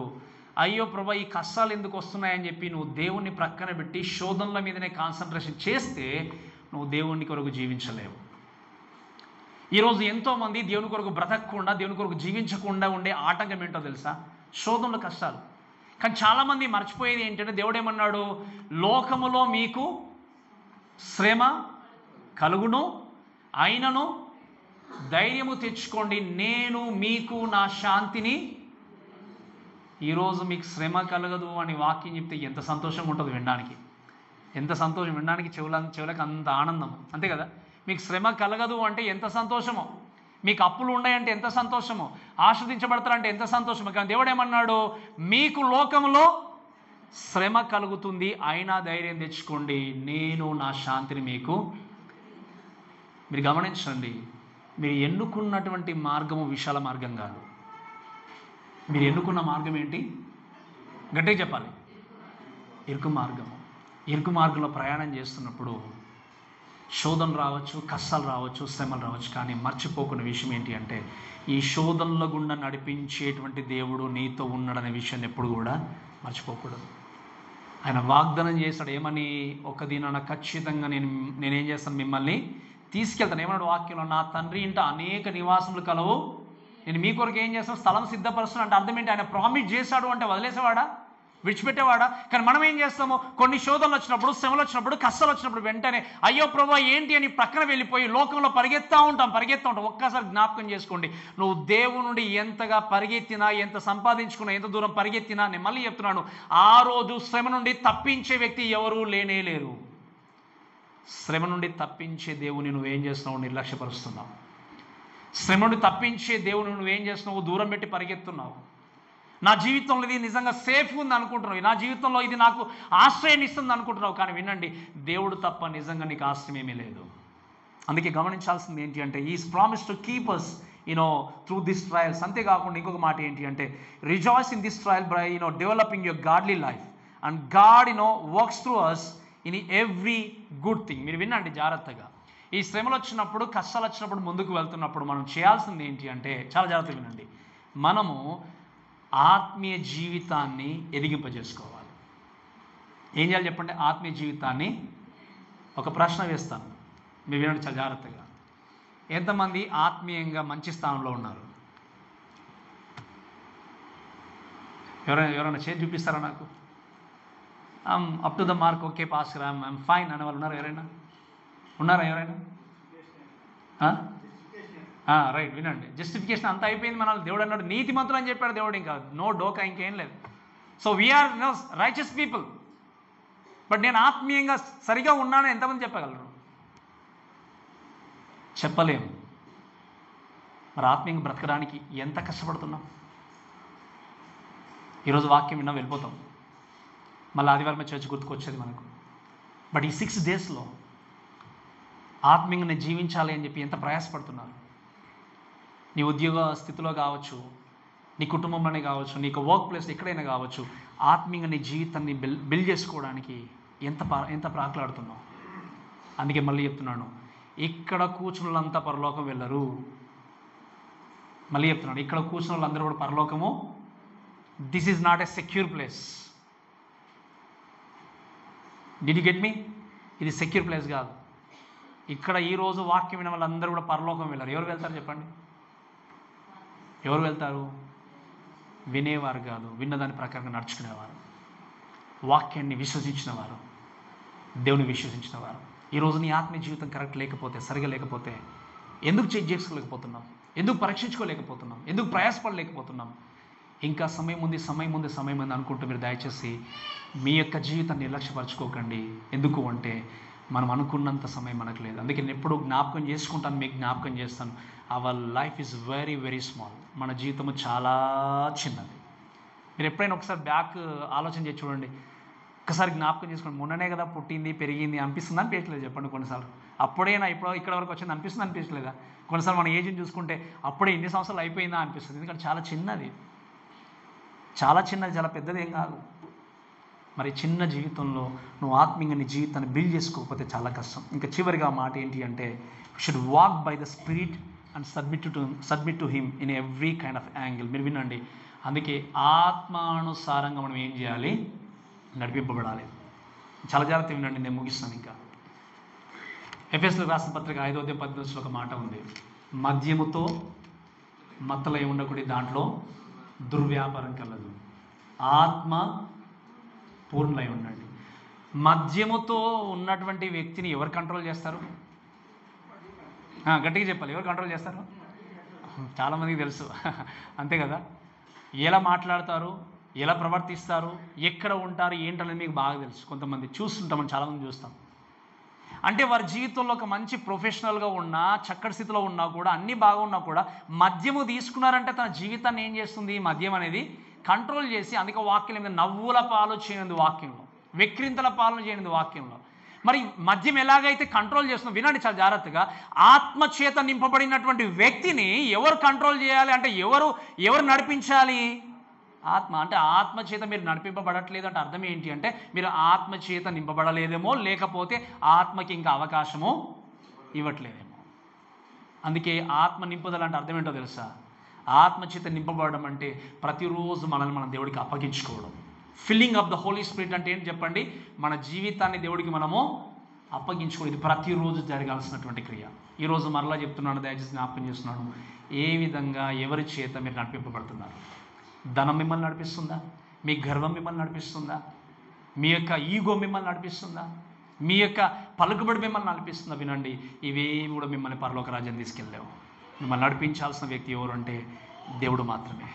Speaker 1: అయ్యో ప్రభా ఈ కష్టాలు ఎందుకు వస్తున్నాయని చెప్పి నువ్వు దేవుణ్ణి ప్రక్కన పెట్టి శోధనల మీదనే కాన్సన్ట్రేషన్ చేస్తే నువ్వు దేవుని కొరకు జీవించలేవు. ఈరోజు ఎంతోమంది దేవుని కొరకు బ్రతకకుండా, దేవుని కొరకు జీవించకుండా ఉండే ఆటంకం ఏంటో తెలుసా? శోధనలు, కష్టాలు. కానీ చాలామంది మర్చిపోయేది ఏంటంటే దేవుడు ఏమన్నాడు, లోకములో మీకు శ్రమ కలుగును, అయినను ధైర్యము తెచ్చుకోండి, నేను మీకు నా శాంతిని. ఈరోజు మీకు శ్రమ కలగదు అని వాక్యం చెప్తే ఎంత సంతోషంగా ఉంటుంది వినడానికి, ఎంత సంతోషం వినడానికి, చెవులకు అంత ఆనందం, అంతే కదా. మీకు శ్రమ కలగదు అంటే ఎంత సంతోషమో, మీకు అప్పులు ఉన్నాయంటే ఎంత సంతోషమో, ఆస్వాదించబడతారంటే ఎంత సంతోషమో. కానీ దేవుడు ఏమన్నాడు, మీకు లోకంలో శ్రమ కలుగుతుంది, అయినా ధైర్యం తెచ్చుకోండి, నేను నా శాంతిని మీకు. మీరు గమనించండి, మీరు ఎన్నుకున్నటువంటి మార్గము విశాల మార్గం కాదు. మీరు ఎన్నుకున్న మార్గం ఏంటి? గట్టిగా చెప్పాలి, ఇరుకు మార్గము. ఇరుకు మార్గంలో ప్రయాణం చేస్తున్నప్పుడు శోధన రావచ్చు, కష్టాలు రావచ్చు, శ్రమలు రావచ్చు, కానీ మర్చిపోకున్న విషయం ఏంటి అంటే, ఈ శోధనల గుండా నడిపించేటువంటి దేవుడు నీతో ఉన్నాడనే విషయాన్ని ఎప్పుడు కూడా మర్చిపోకూడదు. ఆయన వాగ్దానం చేశాడు, ఏమని, ఒక దినాన ఖచ్చితంగా నేనేం చేస్తాను, మిమ్మల్ని తీసుకెళ్తాను. ఏమన్నాడు వాక్యంలో, నా తండ్రి ఇంట అనేక నివాసములు కలవు, నేను మీ కొరకు ఏం చేస్తాను, స్థలం సిద్ధపరుస్తాను. అంటే అర్థం ఏంటి, ఆయన ప్రామిస్ చేశాడు అంటే వదిలేసేవాడా, విడిచిపెట్టేవాడా? కానీ మనం ఏం చేస్తాము, కొన్ని శోధనలు వచ్చినప్పుడు, శ్రమలు వచ్చినప్పుడు, కష్టాలు వచ్చినప్పుడు వెంటనే అయ్యో ప్రభా ఏంటి అని ప్రక్కన వెళ్ళిపోయి లోకంలో పరిగెత్తా ఉంటాం. ఒక్కసారి జ్ఞాపకం చేసుకోండి, నువ్వు దేవుని నుండి ఎంతగా పరిగెత్తినా, ఎంత సంపాదించుకున్నా, ఎంత దూరం పరిగెత్తినా, నేను మళ్ళీ చెప్తున్నాను, ఆ రోజు శ్రమ నుండి తప్పించే వ్యక్తి ఎవరూ లేనే లేరు. శ్రమ నుండి తప్పించే దేవుని నువ్వేం చేస్తున్నావు, నిర్లక్ష్యపరుస్తున్నావు. శ్రమ నుండి తప్పించే దేవుని నువ్వేం చేస్తున్నావు, దూరం పెట్టి పరిగెత్తున్నావు. నా జీవితంలో ఇది నిజంగా సేఫ్ ఉంది అనుకుంటున్నావు, నా జీవితంలో ఇది నాకు ఆశ్రయం ఇస్తుంది అనుకుంటున్నావు. కానీ వినండి, దేవుడు తప్ప నిజంగా నీకు ఆశ్రయం ఏమీ లేదు. అందుకే గమనించాల్సింది ఏంటి అంటే, is promise to keep us through this trials. అంతేకాకుండా ఇంకొక మాట ఏంటి అంటే, rejoice in this trial by developing your godly life and God works through us in every good thing. మీరు వినండి జాగ్రత్తగా. ఈ శ్రమలు వచ్చినప్పుడు, కష్టాలు వచ్చినప్పుడు, ముందుకు వెళ్తున్నప్పుడు మనం చేయాల్సింది ఏంటి అంటే, చాలా జాగ్రత్తగా వినండి, మనము ఆత్మీయ జీవితాన్ని ఎదిగింపజేసుకోవాలి. ఏం చేయాలి చెప్పండి, ఆత్మీయ జీవితాన్ని. ఒక ప్రశ్న వేస్తాను, మీరు వినండి చాలా జాగ్రత్తగా. ఎంతమంది ఆత్మీయంగా మంచి స్థానంలో ఉన్నారు? ఎవరైనా చేసి చూపిస్తారా నాకు? Up to the mark, okay pastor, I'm fine అనే వాళ్ళు ఉన్నారా? ఉన్నారా ఎవరైనా? రైట్, వినండి. జస్టిఫికేషన్ అంతా అయిపోయింది. మన దేవుడు అన్నాడు నీతిమంతులు అని చెప్పాడు దేవుడు, ఇంకా నో డోకా, ఇంకేం లేదు. So we are righteous people. But నేను ఆత్మీయంగా సరిగా ఉన్నానని ఎంతమంది చెప్పగలరు? చెప్పలేము. మరి ఆత్మీయంగా బ్రతకడానికి ఎంత కష్టపడుతున్నాం? ఈరోజు వాక్యం విన్నా వెళ్ళిపోతాం, మళ్ళీ ఆదివారం చర్చ్ గుర్తుకొచ్చేది మనకు. బట్ ఈ 6 డేస్లో ఆత్మీయంగా జీవించాలి అని చెప్పి ఎంత ప్రయాసపడుతున్నారు? నీ ఉద్యోగ స్థితిలో కావచ్చు, నీ కుటుంబంలోనే కావచ్చు, నీకు వర్క్ ప్లేస్ ఎక్కడైనా కావచ్చు, ఆత్మీయంగా నీ జీవితాన్ని బిల్డ్ చేసుకోవడానికి ఎంత ప్రాకులాడుతున్నావు? అందుకే మళ్ళీ చెప్తున్నాను, ఇక్కడ కూర్చున్న వాళ్ళంతా పరలోకం వెళ్ళరు. మళ్ళీ చెప్తున్నాను, ఇక్కడ కూర్చున్న వాళ్ళందరూ కూడా పరలోకము. This is not a secure place. Did you get me? ఇది సెక్యూర్ ప్లేస్ కాదు. ఇక్కడ ఈరోజు వాక్యం విన్న వాళ్ళందరూ కూడా పరలోకం వెళ్ళరు. ఎవరు వెళ్తారు చెప్పండి? ఎవరు వెళ్తారు? వినేవారు కాదు, విన్నదాని ప్రకారంగా నడుచుకునేవారు, వాక్యాన్ని విశ్వసించిన వారు, దేవుని విశ్వసించిన వారు. ఈరోజు నీ ఆత్మీయ జీవితం కరెక్ట్ లేకపోతే, సరిగా లేకపోతే, ఎందుకు చెక్ చేసుకోలేకపోతున్నాం? ఎందుకు పరీక్షించుకోలేకపోతున్నాం? ఎందుకు ప్రయాసపడలేకపోతున్నాం? ఇంకా సమయం ఉంది అనుకుంటూ మీరు దయచేసి మీ యొక్క జీవితాన్ని నిర్లక్ష్యపరచుకోకండి. ఎందుకు అంటే మనం అనుకున్నంత సమయం మనకు లేదు. అందుకే నేను ఎప్పుడూ జ్ఞాపకం చేసుకుంటాను, మీకు జ్ఞాపకం చేస్తాను, our life is very very small. మన జీవితము చాలా చిన్నది. మీరు ఎప్పుడైనా ఒకసారి బ్యాక్ ఆలోచన చేసి చూడండి, ఒక్కసారి జ్ఞాపకం చేసుకోండి. మొన్ననే కదా పుట్టింది, పెరిగింది అనిపిస్తుంది, అనిపించలేదు చెప్పండి? కొన్నిసార్లు అప్పుడేనా ఇప్పుడు ఇక్కడ వరకు వచ్చింది అనిపిస్తుంది, అనిపించలేదా? కొన్నిసార్లు మన ఏజ్ని చూసుకుంటే అప్పుడే ఎన్ని సంవత్సరాలు అయిపోయిందా అనిపిస్తుంది. ఎందుకంటే చాలా చిన్నది, చాలా పెద్దది ఏం కాదు. మరి చిన్న జీవితంలో నువ్వు ఆత్మీయంగా నీ జీవితాన్ని బిల్డ్ చేసుకోకపోతే చాలా కష్టం. ఇంకా చివరిగా మాట ఏంటి అంటే, should walk by the spirit and submit to him in every kind of angle. మీరు వినండి, అందుకే ఆత్మానుసారంగా మనం ఏం చేయాలి? నడిపింపబడాలి. చాలా జాగ్రత్త వినండి, నేను ముగిస్తాను. ఇంకా ఎఫెసీయులకు రాసిన పత్రిక 5:10 ఒక మాట ఉంది, మద్యముతో మత్తలై ఉండకూడదు, దాంట్లో దుర్వ్యాపారం కలదు. ఆత్మ పూర్ణులై ఉండండి. మద్యముతో ఉన్నటువంటి వ్యక్తిని ఎవరు కంట్రోల్ చేస్తారు? గట్టిగా చెప్పాలి, ఎవరు కంట్రోల్ చేస్తారు? చాలామందికి తెలుసు అంతే కదా. ఎలా మాట్లాడతారు, ఎలా ప్రవర్తిస్తారు, ఎక్కడ ఉంటారు, ఏంటనేది మీకు బాగా తెలుసు. కొంతమంది చూస్తుంటామని చాలామంది చూస్తాం. అంటే వారి జీవితంలో ఒక మంచి ప్రొఫెషనల్గా ఉన్నా, చక్కటి స్థితిలో ఉన్నా కూడా, అన్నీ బాగా ఉన్నా కూడా మద్యము తీసుకున్నారంటే తన జీవితాన్ని ఏం చేస్తుంది? మద్యం అనేది కంట్రోల్ చేసి, అందుకే వాక్యం మీద నవ్వుల పాలు చేయనిది వాక్యంలో, వెక్రింతల పాలన చేయనిది వాక్యంలో. మరి మద్యం ఎలాగైతే కంట్రోల్ చేస్తుందో వినండి చాలా జాగ్రత్తగా. ఆత్మచేత నింపబడినటువంటి వ్యక్తిని ఎవరు కంట్రోల్ చేయాలి అంటే, ఎవరు నడిపించాలి? ఆత్మ. అంటే ఆత్మచేత మీరు నడిపింపబడట్లేదు అంటే అర్థం ఏంటి అంటే, మీరు ఆత్మచేత నింపబడలేదేమో, లేకపోతే ఆత్మకి ఇంకా అవకాశము ఇవ్వట్లేదేమో. అందుకే ఆత్మ నింపుదల అంటే అర్థం ఏంటో తెలుసా? ఆత్మచేత నింపబడడం అంటే ప్రతిరోజు మనల్ని మనం దేవుడికి అప్పగించుకోవడం. Filling of the Holy Spirit అంటే ఏంటి చెప్పండి? మన జీవితాన్ని దేవుడికి మనము అప్పగించుకోవడం. ఇది ప్రతిరోజు జరగాల్సినటువంటి క్రియ. ఈరోజు మరలా చెప్తున్నాను, దయచేసి జ్ఞాపకం చేస్తున్నాను. ఏ విధంగా ఎవరి చేత మీరు నడిపింపబడుతున్నారు? ధనం మిమ్మల్ని నడిపిస్తుందా? మీ గర్వం మిమ్మల్ని నడిపిస్తుందా? మీ యొక్క ఈగో మిమ్మల్ని నడిపిస్తుందా? మీ యొక్క పలుకుబడి మిమ్మల్ని నడిపిస్తుందా? వినండి, ఇవేమి కూడా మిమ్మల్ని పరలోక రాజ్యాన్ని తీసుకెళ్ళలేవు. మిమ్మల్ని నడిపించాల్సిన వ్యక్తి ఎవరు అంటే దేవుడు మాత్రమే.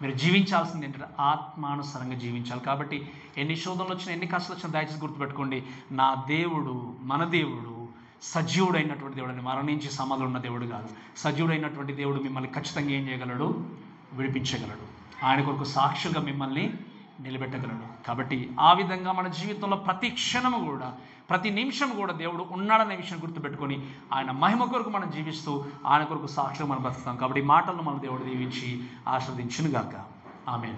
Speaker 1: మీరు జీవించాల్సింది ఏంటంటే ఆత్మానుసారంగా జీవించాలి. కాబట్టి ఎన్ని శోధనలు వచ్చినా, ఎన్ని కష్టాలు వచ్చినా దయచేసి గుర్తుపెట్టుకోండి, నా దేవుడు, మన దేవుడు సజీవుడైనటువంటి దేవుడు అని, మరణించి సమాధులు ఉన్న దేవుడు కాదు. సజీవుడైనటువంటి దేవుడు మిమ్మల్ని ఖచ్చితంగా ఏం చేయగలడు? విడిపించగలడు. ఆయన కొరకు సాక్షులుగా మిమ్మల్ని నిలబెట్టగలడు. కాబట్టి ఆ విధంగా మన జీవితంలో ప్రతి క్షణము కూడా, ప్రతి నిమిషం కూడా దేవుడు ఉన్నాడనే విషయం గుర్తుపెట్టుకొని ఆయన మహిమ కొరకు మనం జీవిస్తూ ఆయన కొరకు సాక్షులుగా మనం బ్రతుకుతాం. కాబట్టి ఈ మాటలను మన దేవుడు దీవించి ఆశీర్వదించునుగాక. ఆమేన్.